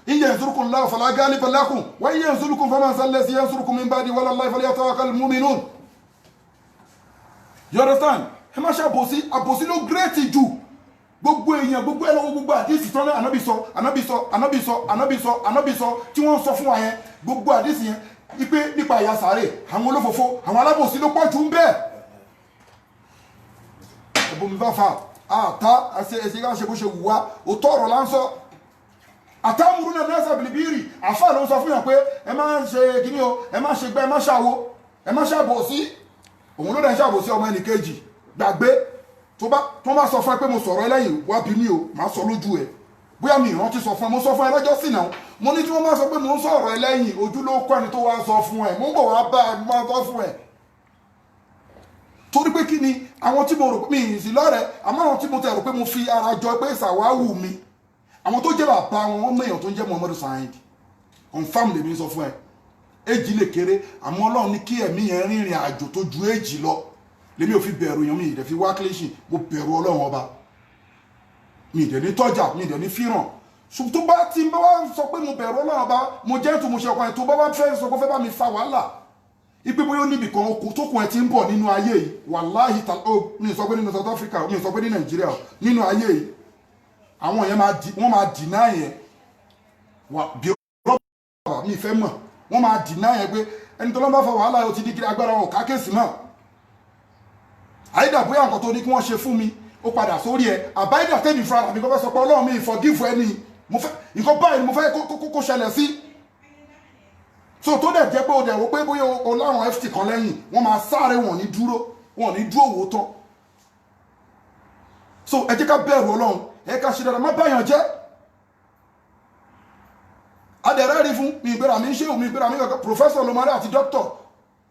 in yansurkum Allahu fala ghaliba lakum wa in yansurkum faman zallazi yansurkum min ba'di wa 'ala Allahi falyatawakkalul mu'minun. You understand? ẹ má ṣe àbòsí ló gírètì jù gbogbo èèyàn gbogbo ẹlọ́wọ́ gbogbo àdísì tán náà ànábì sọ tí wọ́n sọ fún wa yẹn gbogbo àdísì yẹn wípé nípa ìyà sàárè àwọn olófòfó àwọn alábòsí ló pọ̀ jù ń bẹ́ẹ̀ ẹ̀bùn mi bá fa àtá ẹsẹ̀ ká ṣe bó ṣe wù wá òótọ́ ọ̀rọ̀ là ń sọ àtàmúrú náà nasa bilibiri àfáà ló ń sọ fún yàn pé ẹ má ṣe kíní o ẹ má ṣe gbẹ ẹ má ṣàwo ẹ má ṣàbòsí òun ló dẹ̀ ń ṣàbòsí ọmọ ẹnì kejì gbàgbé tó bá sọ fún ẹ pé mo sọ̀rọ̀ ẹlẹ́yìn wá bí mi o máa sọ lójú ẹ bóyá mi ìrántí sọ fún ẹ mo sọ fún ẹ lọ́jọ́ sí náà mo ní tí wọ́n máa sọ pé mo ń sọ̀rọ̀ ẹlẹ́yìn ojú ló kọ́ ẹni tó wá sọ fún ẹ mo ń bọ̀ wá bá ẹ máa sọ fún ẹ torí pé kí ni àwọn tí mo rò pé mi ì sí lọ́rẹ̀ẹ́ àmọ́ àwọn tí mo tẹ̀ rò pé mo fi ara jọ pé ṣàwáwù mi àwọn tó jẹ́ bàbá wọn mẹ́yàn tó ń jẹ́ Muhammadu Saheed confam lèmi sọ fún ẹ èjì lè kéré àmọ́ Ọlọ́run ní kí ẹ̀mí yẹn rìnrìn àjò tó ju èjì lọ lèmi ò fi bẹ̀rù yàn mi ìdẹ̀ fi wá kílíṣì mo bẹ̀rù Ọlọ́run ọba mi ìdẹ̀ ní tọ́jà mi ìdẹ̀ ní fíràn ṣùgbọ́n tó bá ti bá wá sọ pé mo bẹ̀rù Ọlọ́run ọba mo jẹ́ tó mo ṣe ọkàn ẹ̀ tó bá wá fẹ́ sọ pé fẹ́ bá mi fa wàhálà ipe bóyá níbi kan tó kún ẹ ti ń bọ̀ nínú ayé yìí wàláhì mi sọ pé nínú South Africa mi sọ pé ní Nàìjíríà nínú ayé yìí àwọn yẹn wọ́n máa dìná yẹn bí ọ̀rọ̀ mi fẹ́ mọ̀ wọ́n máa dìná yẹn pé ẹni tó lọ́ bá fa wàhálà yóò ti di kiri agbára wọn ká kéèsì náà àyídà bóyá nǹkan tó ní kí wọ́n ṣe fún mi ó padà sórí ẹ àbáyídà tẹ́mi fúnra mi kò fẹ́ sọ pé Ọlọ́run mi forgive ẹni nǹkan báyìí ni mo fẹ́ kó ṣẹlẹ̀ sí so tó dẹ̀ jẹ́ pé o dẹ̀ rò pé bóyá o láwọn ft kan lẹ́yìn wọ́n máa sáré wọn ní dúró wò tán so ẹ jẹ́ ká bẹ̀rù Ọlọ́run ẹ ká ṣe dáadáa má báyàn jẹ́ adẹ̀rẹ́ rí fún mi ìgbéra mi ń ṣe òun ìgbéra mi kankan professor ló máa rí àti doctor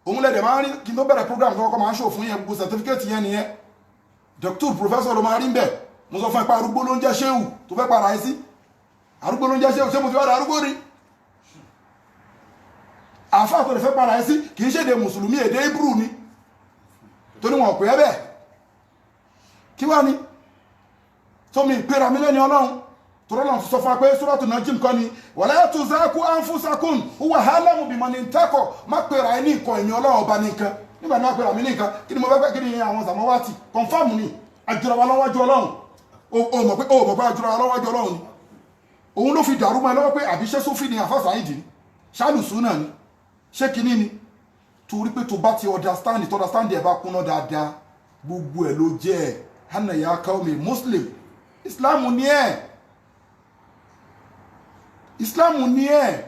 òun lẹ́dẹ̀ máa rí kí n tó bẹ̀rẹ̀ program tó kọ́kọ́ máa ń ṣò fún yẹn gbogbo certificate yẹn nìyẹn doctor professor ló máa rí ń bẹ̀ mo sọ fún ẹ pé arúgbó ló ń jẹ́ ṣéwù tó fẹ́ para ẹ sí arúgbó ló ń jẹ́ ṣéwù ṣé mo ti wá rí arúgbó rí àfáà tó lè fẹ́ para ẹ sí kì í ṣèdè mùsùlùmí èdè Hebrew ni tó ní wọn pè é bẹ́ẹ̀ kí wá ní tó mi ìpera mi lẹ́ni ọlọ́run tó rọ́lọ́run sọ fún wa pé Suratu Najm kọ́ ni wala tuzaku anfusakum huwa a'lamu biman ittaqa má pera ẹ ní nǹkan ẹ̀mí ọlọ́run ọba ní nǹkan nígbà tí wọ́n pera mi ní nǹkan kí ni mo fẹ́ kí ni àwọn Samawati confam ni àjọra wa lọ́wọ́jú ọlọ́run o mọ̀ pé àjọra wa lọ́wọ́jú ọlọ́run ni òun ló fi dàrú mọ́ ẹ lọ́wọ́ pé àbíṣẹ́ sófin ni àfáàsà ìdí ni ṣáàlùsùn náà ni ṣé kinní ni torí pé tó bá ti understand ẹ̀ bá kúnná dáadáa gbogbo ẹ̀ ló jẹ́ ẹ̀ hànà ya qaumi muslim islam ni ẹ̀ islam ni ẹ̀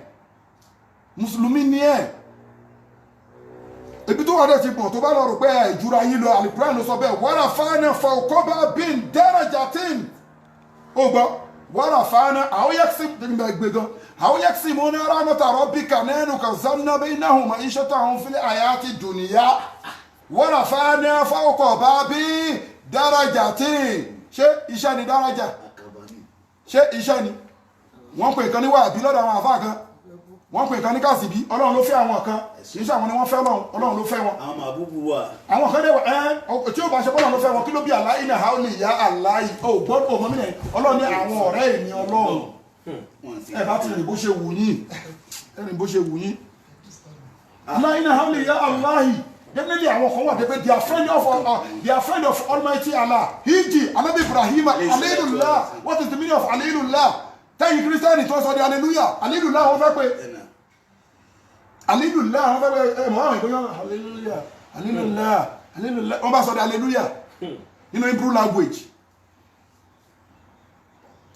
mùsùlùmí ni ẹ̀ ebi tó wà dẹ̀ ti pọ̀ tó bá lọ rò pé ìjúra yìí lọ Al-Qur'an ló sọ bẹ́ẹ̀ wàrà fáánà fawqa bin darajatin ó gbọ́ wàrà fáánà àwọn yaqsimuna rahmata rabbika nahnu qasamna baynahum ma'ishatahum fil hayati dunya wàrà fáánà fawqa bin darajatin ṣé iṣẹ́ ni daraja ṣé iṣẹ́ ni wọ́n pè kan ní wàhábí lọ́dọ̀ àwọn àfáà kan wọ́n pè kan ní kàsìbí ọlọ́run ló fẹ́ àwọn kan kì í ṣe àwọn ni wọ́n fẹ́ ọlọ́run ló fẹ́ wọn. àwọn màbúbú wà. àwọn kan dẹ̀ wọ tí ó bá ṣe bọ́lọ́run ló fẹ́ wọn kí ló bí aláì náà haúlì ìyá aláì ó gbọ́dọ̀ ọmọ mi nìyẹn ọlọ́run ní àwọn ọ̀rẹ́ èmi ọlọ́run ẹ bá ti rìn bó ṣe wù yín rìn bó ṣe wù yín. aláì náà haúlì ìyá aláì definitely àwọn kan wà pé they are friend of Almighty Allah hiji anabi Ibrahim alilullah what is the meaning of alilullah tẹ́yìn kírísítẹ́nì tó sọ di hallelujah hallelujah wọ́n fẹ́ pé hallelujah wọ́n fẹ́ pé mọ́ àwọn ìgbóyàn hallelujah wọ́n bá sọ di hallelujah nínú Hebrew language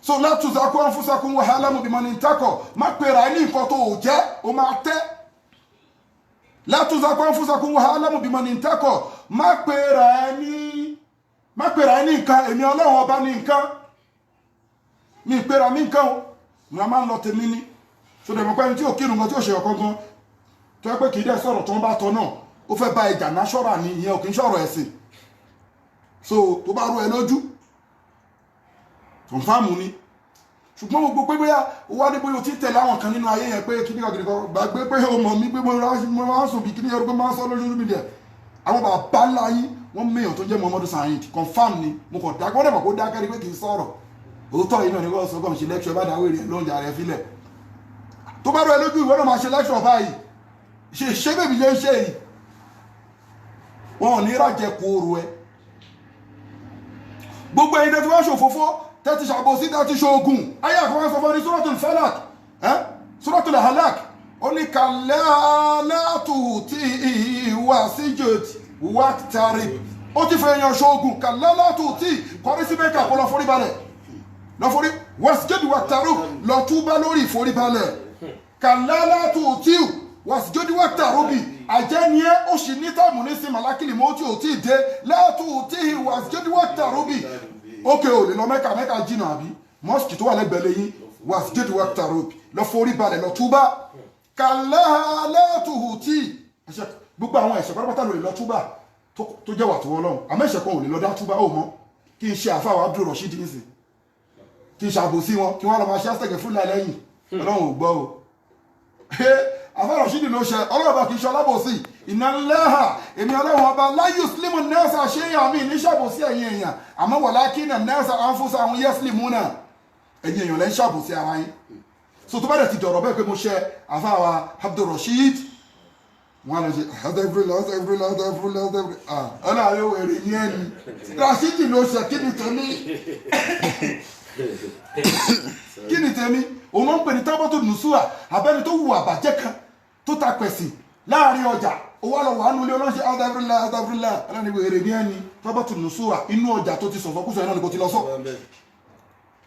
so la tuzaku anfusakum wa a'lamu biman ittaqa má pèrà ní nǹkan tó jẹ́ o máa tẹ́ la tuzaku anfusakum wa a'lamu biman ittaqa má pèrà ní nǹkan èmi Ọlọ́run ọba ní nǹkan mi pera mi nǹkan o mo máa ń lọ tèmi ní so dẹ̀ mọ̀ pé ẹni tí ò kírun gan tí ò ṣe ọ̀kan gan tó yẹ pé kì í dẹ̀ sọ̀rọ̀ tó ń bá tọ náà ó fẹ́ bá ìjà náṣọ́rà ní ìyẹn ò kì í sọ̀rọ̀ ẹ̀sìn so tó bá rú ẹ lójú tó ń fáàmù ni ṣùgbọ́n gbogbo pé bóyá ó wá ní bóyá o ti tẹ̀lé àwọn kan nínú ayé yẹn pé kíní kan kìnìkan gbàgbé pé o mọ̀ mí pé mo máa ń sùn bí kíní ẹrú pé máa ń sọ lójú mi dẹ̀ àwọn bàbá ńlá yín wọ́n mẹ́yàn tó jẹ́ Muhammadu Saheed confam ni mo kàn dákẹ́ wọ́n dẹ̀ mọ̀ kó dákẹ́ ni pé kì í sọ̀rọ̀ òótọ́ yìí náà ni wọ́n sọ gọ́m ṣe lẹ́kṣọ́ bá dáwé rẹ̀ lóúnjẹ rẹ̀ fílẹ̀ tó bá rọ ẹ lójú ìwọ́n náà máa ṣe lẹ́kṣọ́ báyìí ṣe bèbí ṣe ń ṣe yìí wọn ò ní rájẹ kóoru ẹ gbogbo ẹ̀yin tí wọ́n ṣòfófó tẹ́tí ṣàbòsí tẹ́tí ṣoògùn ayé àkọ́kọ́ sọ fún ní Suratul Falaq Suratul Halak ó ní kàlálátù tí ìwà síjòt wákìtàrí ó ti fẹ́ yan ṣoògùn kàlálátù tí kọrí sí mẹ́kà kó lọ forí balẹ̀ lọ forí wàsíjòdì wákìtàrú lọ túbá lórí ìforí balẹ̀ kàlálátù tí wàsíjòdì wákìtàrú bì àjẹniyẹ ó sì ní táàmù ní sí màlákìlì mọ́ tí ò tí ì dé látù tí wàsíjòdì wákìtàrú bì ókè ò lè lọ mẹ́kà jìnnà àbí mọ́sìkì tó wà lẹ́gbẹ̀ẹ́ lẹ́yìn wàsíjòdì wákìtàrú bì lọ forí balẹ̀ lọ túbá kàlálátù tí gbogbo àwọn ẹ̀ṣẹ̀ pátápátá ló lè lọ túbá tó jẹ́ wà tó wọ́n lọ́hùn àmọ́ ẹ̀ṣẹ̀ kan ò lè lọ dá túbá ó mọ́ kí n ṣe àfáwà Abdul Rasheed nísìn kí n ṣàbòsí wọn kí wọ́n lọ máa ṣe àṣẹ̀gẹ̀ fún lẹ́yìn ọlọ́run ò gbọ́ o àfáà Rasheed ló ṣe ọlọ́run bá kì í ṣe ọlábòsí iná lẹ́hà èmi ọlọ́run ọba láyé slimu nẹ́ẹ̀sà ṣe é àmì ní ṣàbòsí ẹ̀yìn èèyàn àmọ́ wọ̀ lákínà nẹ́ẹ̀sà àǹfọ̀sà àwọn yẹ́ slimu náà ẹ̀yìn èèyàn lẹ́ ń ṣàbòsí ara yín so tó bá dẹ̀ ti dọ̀rọ̀ bẹ́ẹ̀ pé mo ṣe àfáà Abdul Rasheed wọn lọ ṣe ọ̀nà àwọn èrè ní ẹni Rasheed ló ṣe kí ni tèmi òun ń pè ní tábọ́tò nùsùà abẹ́ni tó wù àbàjẹ́ kan tó ta pẹ̀sì láàrin ọjà owó àlọ́ wà nulẹ̀ ọlọ́ṣẹ́ adabirila ọlọ́ni èrè ní ẹni tábọ́tò nùsùà inú ọjà tó ti sọ̀sọ́ kúsọ̀ iná ni kò ti lọ sọ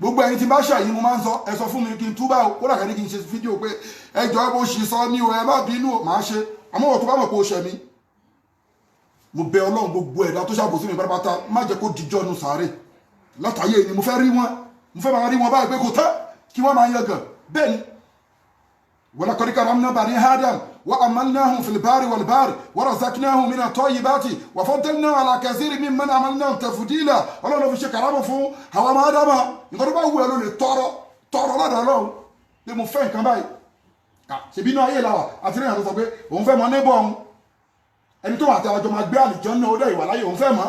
gbogbo ẹni tí bá ṣàyí mo máa ń sọ ẹ sọ fún mi kí n túbà o kó làkà ní kí n ṣe fídíò pé ẹjọ́ bó ṣe sọ ní o ẹ má bínú o máa ṣe àmọ́ wọ́n tó bá mọ̀ pé ó ṣẹ mi mo bẹ Ọlọ́run gbogbo ẹ̀dá tó ṣàbòsí mi pátápátá má jẹ́ kó dijọ́ nu sàárè látàyè ni mo fẹ́ rí wọn mo fẹ́ máa rí wọn báyìí pé kò tán kí wọ́n máa yangàn bẹ́ẹ̀ ni wala qad karamna bani Adam wa amalnahum fil bari wal bahri wa razaqnahum min at-tayyibati wa faddalnahum ala kathirin mimman amalna tafdila Ọlọ́run ló fi ṣe karama fún àwọn ọmọ Ádámà nǹkan tó bá wù ẹ́ ló lè tọrọ lọ́dọ̀ Ọlọ́run pé mo fẹ́ nǹkan báyìí ṣebí inú ayé làwà àti rìnrìn àti sọ pé òun fẹ́ mọ neighbor òun ẹni tó wà àti àjọ máa gbé àlìjọ náà ó dẹ̀ ìwà láyé òun fẹ́ mọ́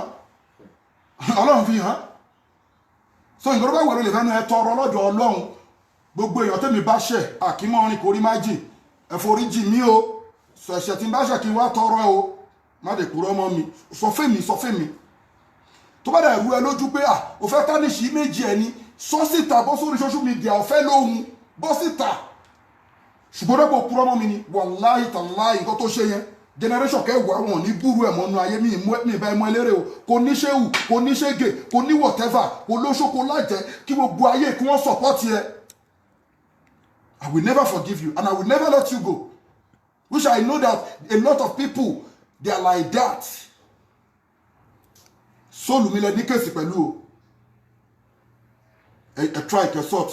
ọlọ́run fi hàn so ìgbọ́dọ̀ bá wẹ̀rẹ̀ lè fẹ́ nu ẹ tọrọ lọ́dọ̀ ọlọ́run gbogbo èèyàn tẹ́mi bá ṣẹ̀ àkímọ́ orin kò rí má jìn ẹ̀foríjì mí o sọ ẹ̀ṣẹ̀ tí n bá ṣẹ̀ kí n wá tọrọ ẹ o má lè kúrò ọmọ mi sọ fẹ́mi tó bá dà ẹ̀rú ẹ lójú pé ò fẹ́ tánìṣì méjì ẹni sọ síta bọ́ sórí social media ọ̀fẹ́ lóhun bọ́ síta ṣùgbọ́n dẹ́pọ̀ kúrò ọmọ mi ni wàláhì tàláhì nǹkan tó ṣe yẹn generation kẹwàá wọn ní búrú ẹ̀ mọ́nú ayé mi ìbá ẹmọ eléré o kò ní ṣéwù kò ní ṣégè kò ní whatever kò lóṣòkò lájẹ kí gbogbo ayé kí wọ́n support yẹ. I will never forgive you and I will never let you go. Which I know that a lot of people, they are like that. So mi lẹ ní kéèsì pẹ̀lú o. Ẹ try kẹ sort.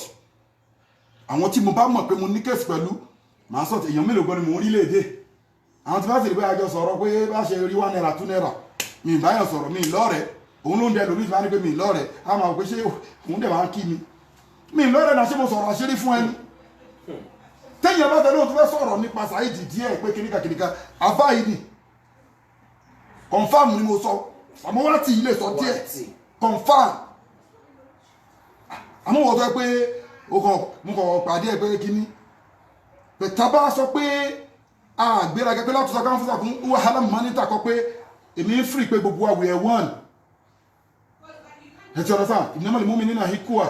Àwọn tí mo bá mọ̀ pé mo ní kéèsì pẹ̀lú, màá sort èèyàn mélòó gan ni mo rí léde. Àwọn tí bá sì rí pé àjọ sọ̀rọ̀ pé bá ṣe rí 1 naira 2 naira. Mi ì báyọ̀ sọ̀rọ̀ mi ì lọ́rẹ̀ẹ́. Òun ló ń dẹ lómi tí máa ní pé mi ì lọ́rẹ̀ẹ́. A máa wò pé ṣé òun dẹ̀ máa ń kí mi. Mi ì lọ́rẹ̀ẹ́ náà ṣé mo sọ̀rọ̀ àṣírí fún ẹni. Tẹ́yìn bá tẹ́lẹ̀ òtún fẹ́ sọ̀rọ̀ nípa Saheed díẹ̀ pé kìnnìkà àbá yìí ni confam ni mo sọ àmọ́ wá tí ilé sọ díẹ̀ confam àmọ́ wọ́n sọ pé mo kọ̀ pàdé ẹ̀ pé kíní pẹ̀tà bá sọ pé àgbéraga pé láti sọ káwọn fún sàkún wàhálà mọ́nítà kọ pé èmi ń fìrì pé gbogbo àwẹ̀ ẹ̀wọ̀n ẹ̀ tí ọ̀rọ̀ sáà innamal mu'minuna ikhwa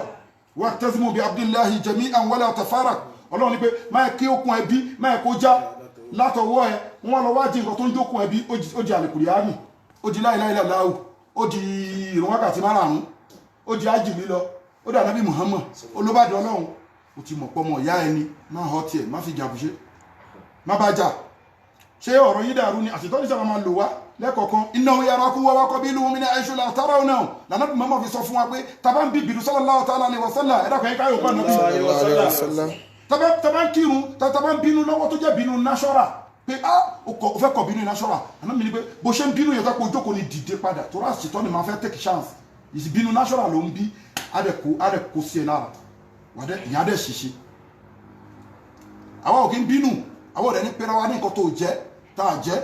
wa'tasimu bi hablillahi jami'an wala tafarraqu ọlọ́run ní pé máa kí okùn ẹbí máa kó já látọwọ́ ẹ wọ́n lọ wájí nǹkan tó ń jókùn ẹbí ó di àlèkùrìánì ó di láìláìláìláwò ó di ìrun wákàtí márùn-ún ó di ájì lílọ ó dà nábì Muhammad olóbàdì ọlọ́run ó ti mọ̀ pọ́mọ ìyá ẹni má họ tiẹ̀ má fi jàbùṣe má bá jà ṣé ọ̀rọ̀ yìí dàrú ni àṣetọ́ ní sábà máa lò wá lẹ́kọ̀ọ̀kan innahu yarakum wa huwa qabiluhu min haythu la tarawnahum lànà bí Muhammad fi sọ fún wa pé tàbá ń bí bìrù sallallahu ta'ala alaihi wa sallam ẹ̀dá kan yín káyọ̀ pa nàbí tàbá ń kírun tàbá ń bínú lọ́wọ́ tó jẹ́ bínú náṣọ́rà pé ó fẹ́ kọ̀ bínú náṣọ́rà àná mi ni pé bó ṣe ń bínú yẹn tó pé ojókòó ni dìde padà tó rà ṣètọ́ ni máa fẹ́ take chance ìbínú náṣọ́rà ló ń bí adẹ́kó sí ẹ lára ìyá dẹ̀ ṣiṣẹ́ àwọn òkè ń bínú àwọn ọ̀rẹ́ ní pẹ́ra wa ní nǹkan tó jẹ́ tá a jẹ́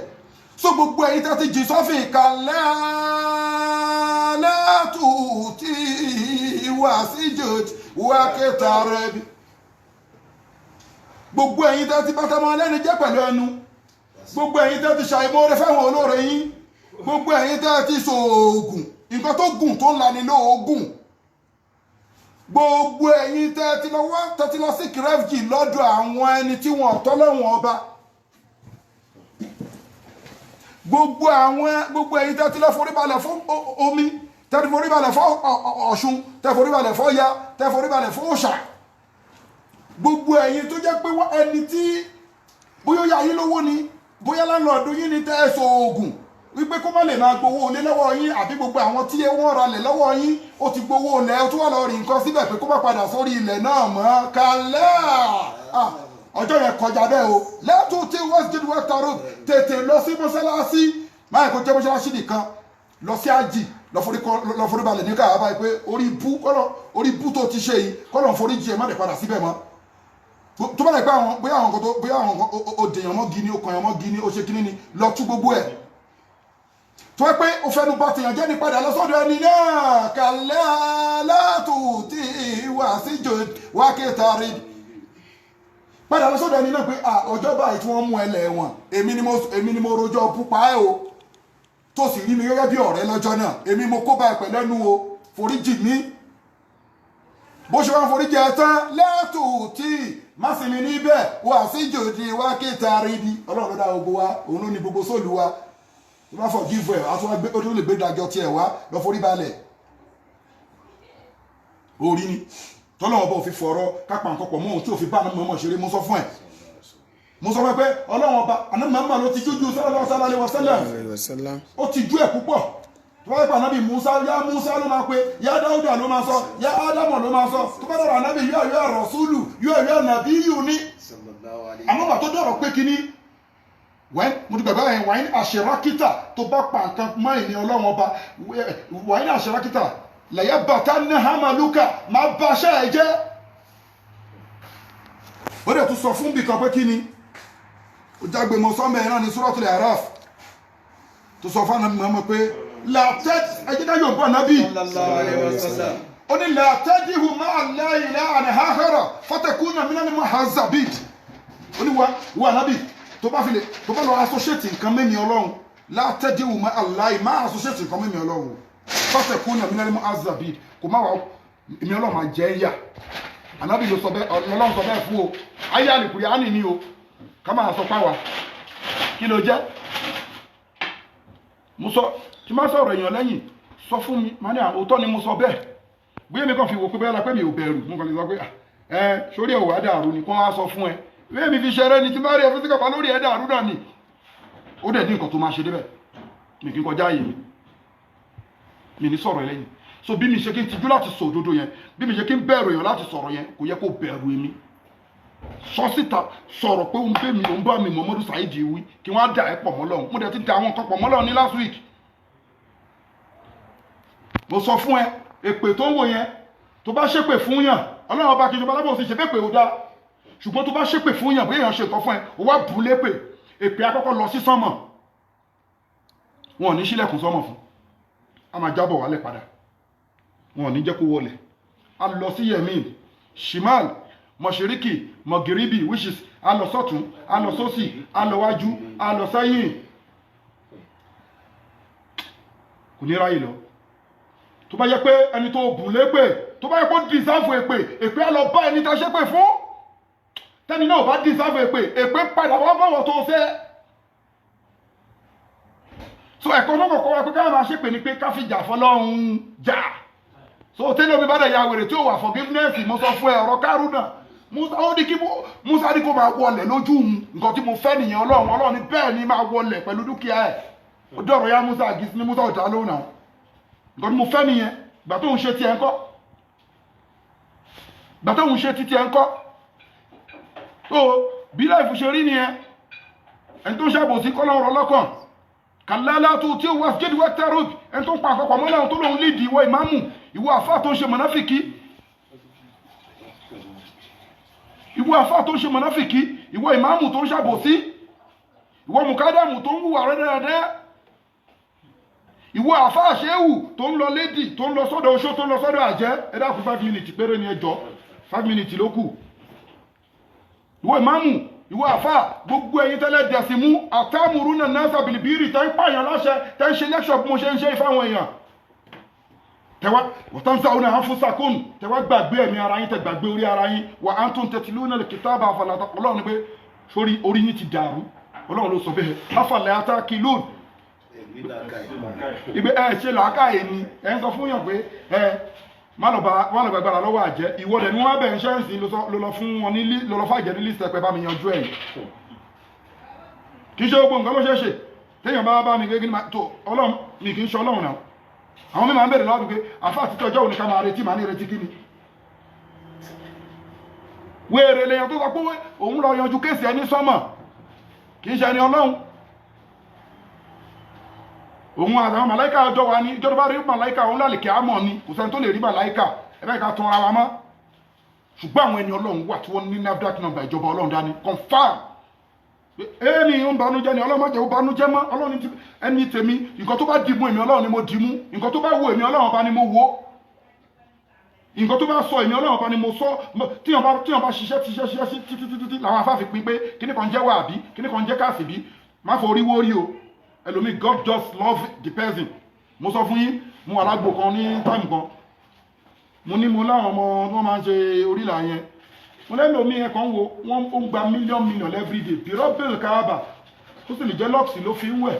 so gbogbo ẹ̀yin tẹ́ ti jì sọ́fìn kalẹ́ lẹ́tù tí wà sí jòjì wà kẹta rẹ̀ bí gbogbo ẹ̀yin tẹ́ ti bàtà máa lẹ́ni jẹ́ pẹ̀lú ẹnu gbogbo ẹ̀yin tẹ́ ti ṣàìmọ́re fẹ́wọn olóore yín gbogbo ẹ̀yin tẹ́ ti ṣoògùn nǹkan tó gùn tó ń lani lóògùn gbogbo ẹ̀yin tẹ́ ti lọ sí kìrẹ́fìjì lọ́dọ̀ àwọn ẹni tí wọ́n tọ́ lọ́wọ́n ọba gbogbo ẹ̀yin tẹ́ ti lọ foríbalẹ̀ fún omi tẹ́ ti foríbalẹ̀ fún Ọ̀ṣun tẹ́ foríbalẹ̀ fún Ọya tẹ́ foríbalẹ̀ fún Òòṣà gbogbo ẹ̀yin tó jẹ́ pé ẹni tí bóyá yá yín lówó ni bóyá láńlọ́ọ̀dù yín ni tẹ́ ẹ sọ oògùn wípé kó má lè máa gbowó olé lọ́wọ́ yín àbí gbogbo àwọn tí wọ́n ra lẹ̀ lọ́wọ́ yín ó ti gbowó olè ó tún wà lọ rí nǹkan síbẹ̀ pé kó má padà sórí ilẹ̀ náà mọ́ kálẹ̀ ọjọ́ yẹn kọjá bẹ́ẹ̀ o lẹ́tù tí Westgate Water Road tètè lọ sí mọ́sálásí máa kó jẹ́ mọ́sálásí nìkan lọ sí àjì lọ forí balẹ̀ ní káyà báyìí pé orí bú tó ti ṣe yìí kọ́lọ̀ forí jì ẹ̀ má lè padà síbẹ̀ mọ́ tó bá lè pé àwọn bóyá àwọn òdèyàn mọ́ gini okànyàn mọ́ gini ó ṣe kíní ni lọ tú gbogbo ẹ̀ tó wẹ́ pé ó fẹ́nu bá tèèyàn jẹ́ ní padà lọ́sọ́dọ̀ ẹni náà kàlẹ́ látò tí wà sí jò wá kéta rí padà lọ́sọ́dọ̀ ẹni náà pé ọjọ́ báyìí tí wọ́n mú ẹlẹ̀ ẹ̀wọ̀n èmi ni mo rojọ́ púpá ẹ̀ o tó sì rí mi gẹ́gẹ́ bí ọ̀rẹ́ lọ́jọ́ náà èmi mo kó báyìí pẹ̀lẹ́nu o foríjì mi bó ṣe wá foríjì ẹ̀ tán látò tí má sì mi níbẹ̀ wà sí jòdì wá kéta rí bí ọlọ́run ló dá gbogbo wa òun ló ní gbogbo sóòlù wa tó bá forgive ẹ̀ ó tún lè gbé dájọ́ tiẹ̀ wá lọ forí balẹ̀ orí ni tọ́lọ́wọ́ bá òfin fọ̀rọ̀ kápá nǹkan pọ̀ mọ́ ohun tí òfin bá àná mọ̀ ṣeré mo sọ fún ẹ̀ mo sọ pé ọlọ́run ọba àná mọ̀ ló ti jújú sallallahu alaihi wasallam ó ti jú ẹ̀ púpọ̀ tó bá yẹ ànábì Musa ló máa pe yá Dáúdà ló máa sọ yá Ádámù ló máa sọ tó bá dọ̀rọ̀ ànábì yóò rọ̀súlù yóò nàbí yù ní àmọ́ bà tó dọ̀rọ̀ pé kíní mo ti gbàgbọ́ yẹn wàá ní àṣẹrákítà tó bá pa nǹkan mọ́ ìní ọlọ́run ọba wàá ní àṣẹrákítà lẹ́yà bàtà ní hamaluka máa bá aṣẹ́ ẹ̀ jẹ́ ó dẹ̀ tún sọ fún bìkan pé kí ni ó jágbe mọ́ sọ́mọ ẹ̀ náà ní Suratul Araf tó sọ fún ànábì Muhammad pé làtẹ́ ẹjídá yóò bọ̀ nábì ó ní làtẹ́dìhù máa la ilaha akhar fatakuna minal muhazzabin ó ní wà nábì tó bá lọ associate nǹkan mẹ́mi ọlọ́run làtẹ́dìhù máa associate nǹkan mẹ́mi ọlọ́run fatakuna minal muhazzabin kò má wà èmi ọlọ́run máa jẹ́ yà ànábì ló sọ bẹ́ẹ̀ ọlọ́run sọ bẹ́ẹ̀ fún o ayé àlèkùrẹ́ á nì ní o ká máa sọ páwa kí ló jẹ́ mo sọ tí má sọ̀rọ̀ èèyàn lẹ́yìn sọ fún mi má ní àwòtọ́ ni mo sọ bẹ́ẹ̀ bóyá mi kàn fi wò pé bẹ́ẹ̀ la pé mi ò bẹ̀rù mo kàn lè sọ pé sórí ẹ̀wà dàrú ni kó wá sọ fún ẹ bẹ́ẹ̀ mi fi ṣeré ni tí má rí ẹ fún síkàpá lórí ẹ dàrú náà ni ó dẹ̀ ní nǹkan tó máa ṣe débẹ̀ mi kì í kọjá ààyè mi ní sọ̀rọ̀ lẹ́yìn so bí mi ṣe kí n tijú láti sọ òdodo yẹn bí mi ṣe kí n bẹ̀rù èèyàn láti sọ̀rọ̀ yẹn kò yẹ kó bẹ̀rù èmi sọ síta sọ̀rọ̀ pé òun bẹ́ mi òun bá mi Muhammadu Saheed wí kí wọ́n á dà ẹ́ pọ̀ mọ́ lọ́hùn mo dẹ̀ ti da àwọn nǹkan pọ̀ mọ́ lọ́hùn ní last week mo sọ fún ẹ èpè tó ń wò yẹn tó bá ṣépè fún yàn ọlọ́run ọba kìí ṣe balábọ̀ sí ṣe pé pé ó dá ṣùgbọ́n tó bá ṣépè fún yàn bóyá èèyàn ṣe nǹkan fún ẹ ó wá bù lépè èpè akọ́kọ́ lọ sí sánmọ̀ wọn ò ní ṣílẹ̀kùn sánmọ̀ fún a máa jábọ̀ wálẹ̀ padà wọn ò ní jẹ́ kó wọlé a lọ sí yemin shimal mọ̀ṣíríkì mọ̀gìríbì which is a lọ sọ́tún a lọ sósì a lọ wájú a lọ sẹ́yìn kò ní ráyè lọ tó bá yẹ pé ẹni tó bù lépè tó bá yẹ pé ó dìsáàfù èpè á lọ bá ẹni tá ṣépè fún tẹ́ni náà bá dìsáàfù èpè padà wá bọ̀wọ̀ tó fẹ́ so ẹ̀kọ́ náà kọ̀kọ́ wá pé ká máa ṣépè ni pé ká fi jà fọlọ́run jà so tẹ́lẹ̀ omi bá dẹ̀ ya wèrè tí ó wà forgiveness mo sọ fún ẹ ọ̀rọ̀ Kárúnà ó ní kí Musa ní kó máa wọlẹ̀ lójú nǹkan tí mo fẹ́ nìyẹn ọlọ́run ní bẹ́ẹ̀ ni máa wọlẹ̀ pẹ̀lú dúkìá ẹ̀ ó dọ̀rọ̀ ya Musa àgìsí ní Musa ọ̀dà lóhùn náà nǹkan tí mo fẹ́ nìyẹn gbà tó ń ṣe tiẹ̀ ńkọ́ gbà tó ń ṣe ti tiẹ̀ ńkọ́ tó bí láìfù ṣe rí nìyẹn ẹni tó ń ṣàbòsí kọ́lọ́rọ̀ lọ́kàn kàlálà tó tí ó wá gédé wẹ́tẹ́rù ẹni tó ń pa àkọ́kọ́ mọ́lá tó lòun lídìí ìwọ ìmáàmù ìwọ àfáà tó ń ṣe mọ̀náfìkì ìwọ àfáà tó ń ṣe mọ̀náfìkì ìwọ ìmáàmù tó ń ṣàbòsí ìwọ mùkádàmù tó ń hùwà rẹ́dẹ́rẹ́dẹ́ ìwọ àfáà ṣéwù tó ń lọ lédì tó ń lọ sọ́dọ̀ oṣó tó ń lọ sọ́dọ̀ àjẹ́ ẹ dákun 5 minutes péré ni ẹjọ́ 5 minutes ló kù ìwọ ìmáàmù ìwọ àfáà gbogbo ẹ̀yin tẹ́lẹ̀ dẹ̀sí mú àtàmùrú náà náà sàbìlìbìrì tẹ́ ń pààyàn láṣẹ tẹ́ ń ṣe lẹ́kṣọ̀ bí mo ṣe ń ṣe ìfáwọn èèyàn tẹwa wọ́tánṣá òun náà fún sàkóòn tẹwa gbàgbé ẹ̀mí ara yín tẹ gbàgbé orí ara yín wà á tún tẹ̀tì lónà lè kìtàbà àfàlàtà ọlọ́run ni pé sórí orí yín ti dàrú ọlọ́run ló sọ bẹ́ẹ̀ afàlẹ̀ ata kí lóòn ìgbé ṣe làákàyè ni ń sọ fún yàn pé má lọ gbàgbára lọ́wọ́ àjẹ́ ìwọ́dẹ̀ ni wọ́n bẹ̀ ń ṣẹ́ǹsì ló lọ fún wọn ló lọ fàjẹ́ ní lísẹ̀ pẹ́ bá mi yanjú ẹ̀ kì í ṣe gbogbo nǹkan ló ṣe é ṣe téèyàn bá mi gbégi tó ọlọ́run mi kì í ṣe ọlọ́run náà àwọn mímọ̀ ń bèèrè lọ́wọ́ pé àfáà títí ọjọ́ òní ká máa retí màá ní retí kí ni wéèrè lèèyàn tó sọ pé òun lọ yanjú kéèsì ẹni sọ́mọ̀ kì í ṣe ẹni ọlọ́run òun àtàwọn màláìkà ọjọ́ wa ní ìjọba bá rí màláìkà òun lálẹ́ kí á mọ̀ ni kò sẹ́ni tó lè rí màláìkà ẹ̀bẹ́ ìka tán ara wa mọ́ ṣùgbọ́n àwọn ẹni ọlọ́run wà tí wọ́n ní NAFDAC number ìjọba ọlọ́run dání confam ẹni ń banújẹ́ ni ọlọ́run má jẹ́ ó banújẹ́ mọ́ ọlọ́run ti ẹni tèmi nǹkan tó bá dìmú èmi ọlọ́run ni mo dìmú nǹkan tó bá wo èmi ọlọ́run bá ni mo wo nǹkan tó bá sọ èmi ọlọ́run bá ni mo sọ tíyàn bá ṣiṣẹ́ títí làwọn afáfi pín pé kíní kan jẹ́ wàbí kíní kan jẹ́ káàsì bí má fọ orí wórí o ẹlòmíì God just love the person mo sọ fún yín mo wà lágbo kan ní táìmù kan mo ní mo láwọn ọmọ wọn máa ń ṣe orílà yẹn mo lẹ́lòmíì ẹ̀ kan wo wọ́n ń gba million everyday bírọ́bìlì káábà tó sì lè jẹ́ lọ́ọ̀sì ló fi ń wẹ̀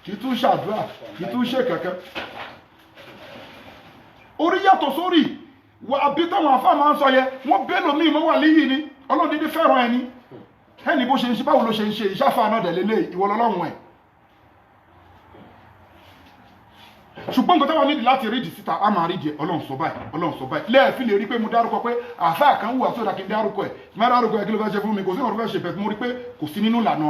kì í tún ṣàdúrà kì í tún ṣe kẹ̀kẹ́ orí yàtọ̀ sórí wà àbí táwọn afá máa ń sọ yẹ wọ́n bẹ́ẹ̀ lòmíì mọ́ wà líyìí ni ọlọ́run dídí fẹ́ràn ẹni ẹni bó ṣe ń ṣe báwo ló ṣe ń ṣe ìṣàfà náà dẹ̀ lélẹ̀ ìwọ lọ́lọ́run ẹ̀ ṣùgbọ́n nǹkan táwọn nídìí láti rídìí síta a máa rídìí ọlọ́run sọ báyìí lẹ́ẹ̀fí lè rí pé mo dárúkọ pé àfáà kan wù àtúndà kí n dárúkọ ẹ̀ tí má dárúkọ ẹ̀ kí ló fẹ́ ṣe fún mi kò sí ọ̀rọ̀ fẹ́ ṣe bẹ̀ẹ̀ mo rí pé kò sí nínú ìlànà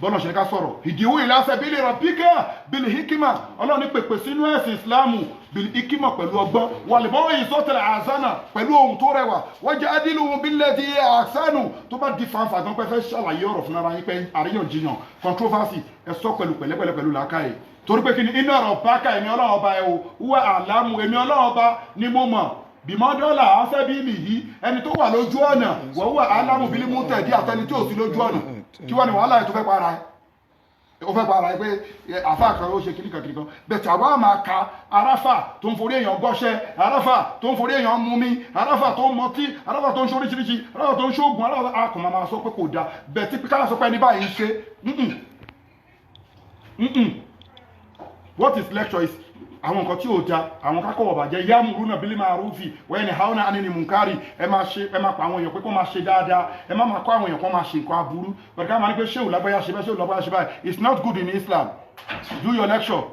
bọ́lá ṣe ká sọ̀rọ̀ ìdíwó ìlàsẹ̀ bí lè rabbika bil hikima ọlọ́run ní pèpè sínú ẹ̀sìn ìsìláàmù bil hikima pẹ̀lú ọgbọ́n wàlìbọ́wọ́ ìsọ́tẹ̀lẹ̀ àzánà pẹ̀lú ohun tó rẹwà wajadiluhum billati ahsanu tó bá di fanfa gan pẹ́ fẹ́ ṣàlàyé ọ̀rọ̀ fún ara yín pé àríyànjiyàn controversy ẹ sọ pẹ̀lú pẹ̀lẹ́pẹ̀lẹ́ pẹ̀lú làákàyè torí pé kí ni iná ọ̀rọ̀ bákà èmi ọlọ́run ọba ẹ̀ o wúwa àlámù èmi ọlọ́run ọba ni mo mọ̀ bìmọ́dọ́là asẹ́bíìlì yìí ẹni tó wà lójú ọ̀nà wọ́n wà alámù bílí mú tẹ̀dí àtẹni tí ò sí lójú ọ̀nà kí wọ́n ní wàhálà ẹ̀ tó fẹ́ para ẹ̀ ó fẹ́ para ẹ̀ pé àfáà kan ó ṣe kíníkan kíníkan bẹ̀tẹ̀ àwa máa ka aráfà tó ń forí èèyàn gọ́ṣẹ́ aráfà tó ń forí èèyàn mumi aráfà tó ń mọtí aráfà tó ń ṣoríṣiríṣi aráfà tó ń ṣoògùn aráfà akùnmọ̀ máa sọ pé kò dáa bẹ̀tí káyà sọ pé ẹni báyìí ń ṣe what is lecture is àwọn nǹkan tí ó da àwọn kákọ̀wọ̀ bàjẹ́ ya'muruna bil ma'rufi wa yanhauna 'anil munkari ẹ máa pa àwọn èèyàn pé kó máa ṣe dáadáa ẹ má máa kọ́ àwọn èèyàn kó máa ṣe nǹkan aburú pẹ̀lú ká máa ní pé ṣéwù lágbáyà ṣe bẹ́ẹ̀ ṣéwù lágbáyà ṣe báyìí it's not good in Islam do your lecture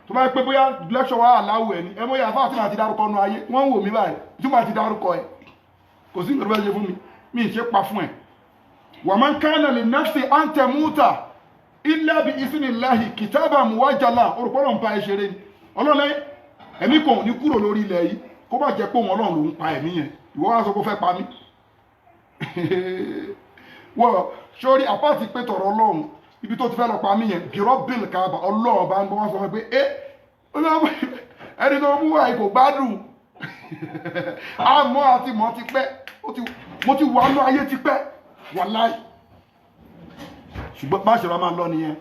tó bá yẹ pé bóyá lecture wa aláwọ̀ ẹ̀ ni ẹ mọ̀ yà fáwọn tí màá ti dárúkọ nu ayé wọ́n ń wò mí báyìí tí màá ti dárúkọ ẹ̀ kò sí nǹkan tó bá ṣe fún mi ì ṣe pa fún ẹ̀ wa man kana li nafsi an tamuta illa bi isnillahi kitaban muwajjala orúkọ náà ń pa ẹ ṣeré ni ọlọ́lẹ́ ẹ̀mí kan ò ní kúrò lórí ilẹ̀ yìí kó bá jẹ́ pé òun ọlọ́run ló ń pa ẹ̀mí yẹn ìwọ wá sọ pé ó fẹ́ pa mí wọ́n sórí àpáàtì pé tọ̀rọ̀ ọlọ́run ibi tó ti fẹ́ lọ pa mí yẹn gírọ́ bíl káàbà ọlọ́run bá ń bọ́ wọ́n sọ pé ẹni tó mú àì kò gbádùn àmọ́ àti mọ́ ti pẹ́ mo ti wà nú ayé ti pẹ́ wàláì ṣùgbọ́n bá ṣe rọ máa lọ nìyẹn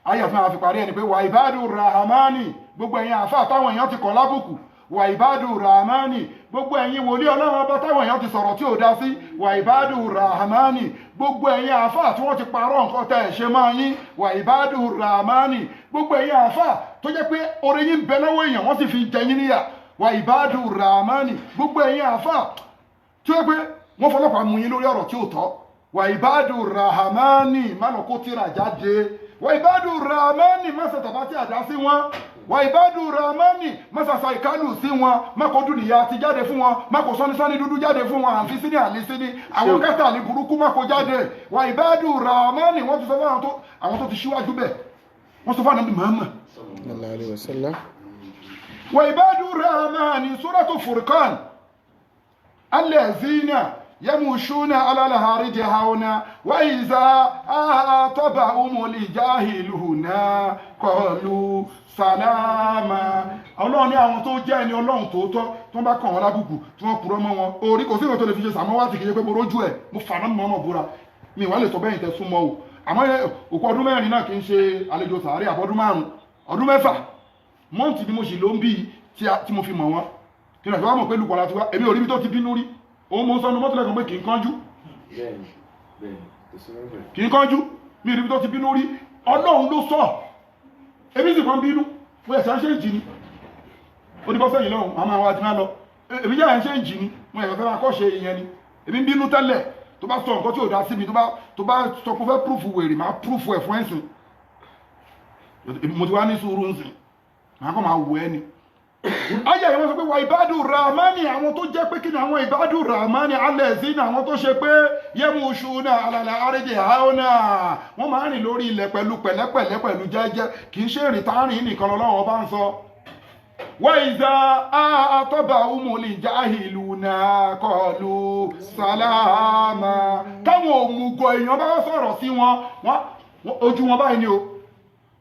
ayé fún àwọn àfiparí ẹni pé wà ìbádù rahamani gbogbo ẹ̀yin àfáà táwọn èèyàn ti kọ̀ lábùkù wà ìbádù rahamani gbogbo ẹ̀yin wòlíì ọlọ́run ọba táwọn èèyàn ti sọ̀rọ̀ tí ò dá sí wà ìbádù rahamani gbogbo ẹ̀yin àfáà tí wọ́n ti parọ́ nǹkan tẹ́ ẹ̀ ṣe máa yín wà ìbádù rahamani gbogbo ẹ̀yin àfáà tó jẹ́ pé orí yín bẹ lọ́wọ́ èèyàn wọ́n sì fi jẹ yín níyà wà ìbádù rahamani gbogbo ẹ̀yin àfáà tó jẹ́ pé wọ́n fọlọ́pàá mú yín lórí ọ̀rọ̀ tí ò tọ́ wà ìbádù rahamani má lọ kó tíra jáde wà ìbádù rahamani má ṣe tàbátì àdá sí wọn wà ìbádù rahamani má ṣàṣà ìkálù sí wọn má kó dúnìyà ti jáde fún wọn má kó sọ́nisọ́ni dúdú jáde fún wọn àǹfí síní àlísíní àwọn kẹta ní burúkú má kó jáde wà ìbádù rahamani wọ́n ti sọ fún àwọn tó ti ṣíwájú bẹ̀ wọ́n sọ fún àwọn Muhammad sallallahu alaihi wasallam wà ìbádù rahamani suratu Furqan allazina يمشون على الهارج هونا وإذا أعطبهم الجاهلون قالوا سلاما ọlọ́run ní àwọn tó jẹ́ ẹni ọlọ́run tòótọ́ tó ń bá kàn wọ́n lábùkù tí wọ́n purọ́ mọ́ wọn orí kò sí ìwọ̀n tó lè fi ṣe sàmọ́ wá ti kìí pé mo rójú ẹ̀ mo fà náà mọ́ búra mi wà lè sọ bẹ́yìn tẹ́ súnmọ́ o àmọ́ òkú ọdún mẹ́rin náà kì í ṣe àlejò sàárè àbọ̀dún márùn ọdún mẹ́fà mọ́ǹtì ni mo sì ló ń bí tí mo fi mọ̀ wọ́n kí ni àti wá mọ̀ pé lùkọ́ láti wá èmi ò rí bí tó ti bínú rí òun mo sọ́nu mọ́tò lẹ́kọ̀ọ́ pé kì í kánjú kì í kánjú mi ìrìbí tó ti bínú rí ọlọ́run ló sọ èmi sì kan bínú wọ́n ẹ̀sẹ̀ ṣe ń jì ní ó ní bọ́ sẹ́yìn lọ́hùn àmọ́ àwọn àti máa lọ èmi jẹ́ ẹ̀ ṣe ń jì ní wọ́n ẹ̀sẹ̀ fẹ́ kọ́ ṣe ìyẹn ni èmi ń bínú tẹ́lẹ̀ tó bá sọ nǹkan tí ò dá sí mi tó bá sọ pé fẹ́ púrúfù wèrè máa púrúfù ẹ̀ fún ẹ̀sìn mo ti wá ní sùúrù ń sìn máa kọ́ máa wù ẹ́ ni ayé ìwọ́n sọ pé wà ìbádù rahmani àwọn tó jẹ́ pé kí ni àwọn ìbádù rahmani alẹ́zínà àwọn tó ṣe pé yẹ́mùsùnà alàlẹ́ àrídì àáọ́nà wọ́n máa rìn lórí ilẹ̀ pẹ̀lú pẹ̀lẹ́pẹ̀lẹ́ pẹ̀lú jẹ́jẹ́ kì í ṣe ìrìn tárìn nìkan lọ́wọ́ bá ń sọ wà ìzà àtọ́bà umùlì jáhìlúnà kọlu sàlámà táwọn òmùgọ̀ èèyàn bá sọ̀rọ̀ sí wọn ojú wọn báyìí ni o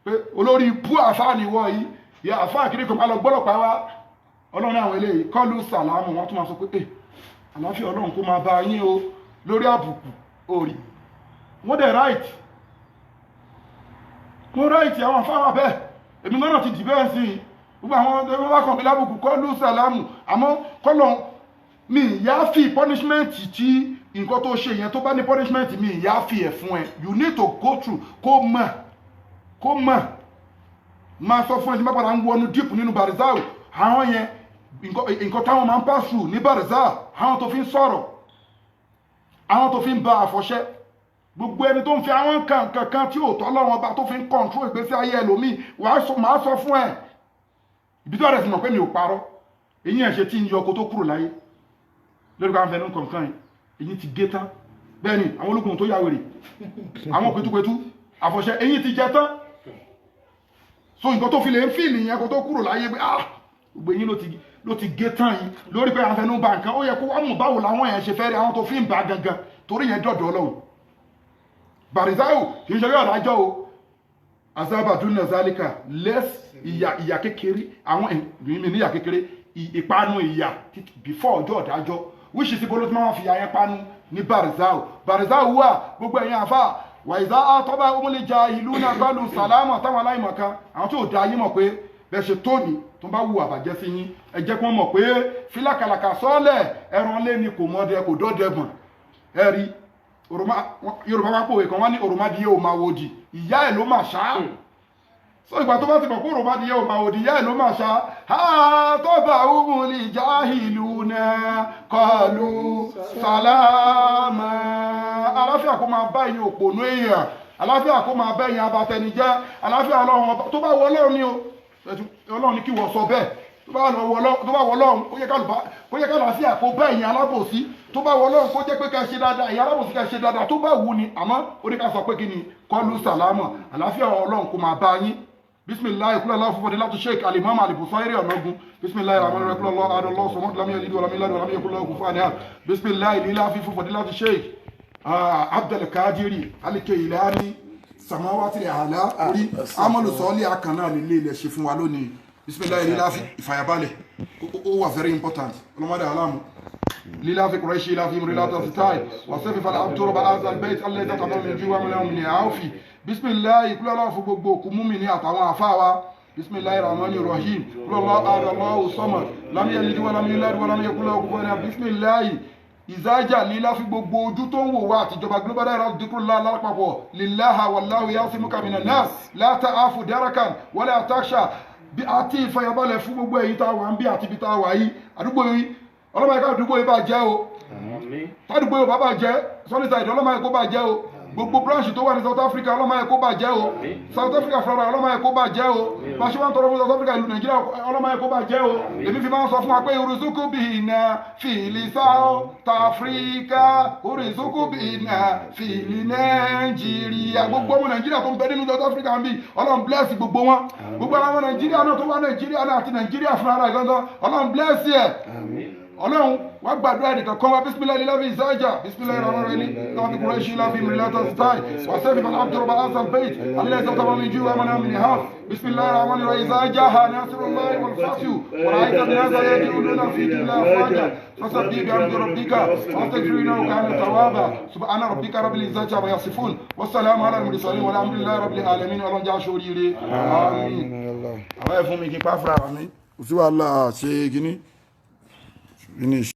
pé olórí ibú àfáà nìwọ yìí yà àfáà kiri kò máa lọ gbọ́lọ̀pàá wá ọlọ́run àwọn eléyìí kọlu sàlámù wọ́n tún máa sọ pé àláfíà ọlọ́run kó máa bá yín o lórí àbùkù orí wọ́n dẹ̀ right wọ́n right àwọn àfáà bẹ́ẹ̀ èmi náà ti dì bẹ́ẹ̀ sí gbogbo àwọn ọmọ bá kàn mí lábùkù kọlu sàlámù àmọ́ kọ́lọ̀ mi ìyá fi punishment tí nǹkan tó ṣe yẹn tó bá ní punishment mi ìyá fi ẹ̀ fún ẹ you need to go through kó mọ̀ máa sọ fún ẹ tí má padà ń wọnú dípù nínú barizal àwọn yẹn nǹkan táwọn máa ń pass through ní barizal àwọn tó fi ń sọ̀rọ̀ àwọn tó fi ń ba àfọ̀ṣẹ́ gbogbo ẹni tó ń fi àwọn kankan tí ò tọ́ lọ́wọ́ ọba tó fi ń control ìgbésí ayé ẹlòmíì máa sọ fún ẹ ibi tó rẹ̀ sì mọ̀ pé mi ò parọ́ èyí ẹ̀ ṣe tí ń yọ ọkọ̀ tó kúrò láyé lórí ká ń fẹnu kankan èyí ti gé tán bẹ́ẹ̀ ni àwọn ológun tó yàwèrè àwọn pẹ̀túpẹ̀tú àfọ̀ṣẹ eyín ti jẹ tán so nǹkan tó fi lè ń fìlì yẹn kó tó kúrò láyé pé gbogbo eyín ló ti gé tán yìí lórí pé àfẹnú ba nǹkan ó yẹ kó wá mú báwo làwọn yẹn ṣe fẹ́ rí àwọn tó fi ń bá gangan torí yẹn dọ̀dọ̀ Ọlọ́run Barizau kì í ṣe yóò dájọ́ o azabadun nazalika less ìyà kékeré àwọn èmi ní ìyà kékeré ìpanu ìyà before ọjọ́ ìdájọ́ which is ibolo tí wọ́n fi àyẹn panu ní Barizau wà gbogbo ẹ̀yin àfà wàìzá àtọ́bá omúlẹ̀jà ìlú náà gbálù sàlámọ̀ táwọn aláìmọ̀ kan àwọn tí ò dá yí mọ̀ pé bẹ́ẹ̀ ṣe tóní tó bá wù àbàjẹ́ sí yín ẹ jẹ́ kí wọ́n mọ̀ pé fílàkàlàkà sọ́ọ̀lẹ̀ ẹran lé ni kò mọ́dẹ kò dọ́dẹ̀gbọ̀n ẹ rí Yorùbá wá pòwe kan wá ní òròmádìyẹ ò máa wòdì ìyá ẹ̀ ló máa ṣá so ìgbà tó bá ti mọ̀ pé òròmádìyẹ ò máa wòdì ìyá ẹ̀ ló máa ṣá àtọ́bà omúlẹ̀jà ìlú náà kọlu sàlámà aláfíà kó máa bá ẹ̀yin òpònú èèyàn aláfíà kó máa bá ẹ̀yin abatẹnijẹ́ aláfíà Ọlọ́run tó bá wọ Ọlọ́run ni o Ọlọ́run ní kí wọ́n sọ bẹ́ẹ̀ tó bá wọ Ọlọ́run kó yẹ kálàáfíà kó bá ẹ̀yin alábòsí tó bá wọ Ọlọ́run kó jẹ́ pé ká ṣe dáadáa ẹ̀yin alábòsí ká ṣe dáadáa tó bá wù ní àmọ́ ó ní ká sọ pé kí ni kọlu sàlámà aláfíà Ọlọ́run kó máa bá yín bisimilayi kula la fufadi lati sheik alimam alibusairi ọlọgun bisimilayi rahman rahim kula lọ adọlọ sọmọdé lamiyẹ lidu alamiladu alamiye kula kufu aniha bisimilayi lila fi fufadi lati sheik abdulkadiri alikeilani samawati ala orí amadu sọọli akànnà lílé ilẹ̀ ṣe fún wa lónìí bisimilayi lila fi ìfàyàbalẹ̀ ó wà very important ọlọmọdé alamu lila fi kùrẹ́ṣì lila fi mìíràn láti táì wà sẹ́fì fàlà àbútọ́rọ̀bà azal bẹ́ẹ̀ alẹ́ tàbí ọmọ ìjíwá mílíọ̀nù àáfì bisimilayi kúlọ́lá fún gbogbo òkú múmi ní àtàwọn àfáwa bisimilayi rahmani rahim kúlọ́lá adàlọ́wò sọ́mọ̀ lámìyẹ lidiwa lámìyẹ ládùwà lámìyẹ kúlọ́ òkú fún bisimilayi ìzájà lílá fi gbogbo ojú tó ń wò wá àtijọba global dahiratu dhikrullah lápapọ̀ lillaha wallahu yasimuka minan nas la ta'afu darakan wala taksha bí àti ìfàyàbalẹ̀ fún gbogbo èyí tá a wà ń bí àti ibi tá a wà yìí àdúgbò yìí ọlọ́mọ ẹ̀ka àdúgbò yìí bá jẹ́ o tádùgbò yìí bá jẹ́ sọ́nìtà ìdọ́ ọlọ́mọ ẹ̀kọ́ bá jẹ́ o gbogbo branch tó wà ní South Africa ọlọ́mọ ẹ̀kọ́ bá jẹ́ o South Africa fúnra ọlọ́mọ ẹ̀kọ́ bá jẹ́ o bá ṣe wá ń tọrọ fún South Africa ìlú Nàìjíríà ọlọ́mọ ẹ̀kọ́ bá jẹ́ o èmi fi máa ń sọ fún wa pé orísùkú bìínà fìlì South Africa orísùkú bìínà fìlì Nàìjíríà gbogbo ọmọ Nàìjíríà tó ń bẹ nínú South Africa ń bí Ọlọ́run bless gbogbo wọn gbogbo àwọn Nàìjíríà náà tó wà Nàìjíríà náà àti Nàìjíríà fúnra rẹ̀ gangan Ọlọ́run bless yẹ Ọlọ́run wá gbàdúrà nìkan kan wá bisimilayi lilafi ìzájà bisimilayi rahmanirahim láti kúrẹ́ṣì láfi mìíràn sítáì wà sẹ́fì fàlà àbútọ́rọ̀bà azal bẹ́ẹ̀t alẹ́ ìsọ́tà bá mi jú wa mọ́nà mìíràn hàn bisimilayi rahmanirahim ìzájà ha ní asirulayi wọn fàtíù wọn àyíká ní azal yẹ jẹ́ olóòna fi dìlà fàájà fasa bí bí amdi rabbika wọn tẹ kiri náà kàn ní tawaba subhana rabbika rabbil izzati wa yasifun wasalaamu ala mursalin walhamdulillahi rabbil alamin ọlọ́njà sóríire àmín. àwọn ẹ̀fún mi kí n pa fúra mi kò sí wàhálà ṣe kíní finish.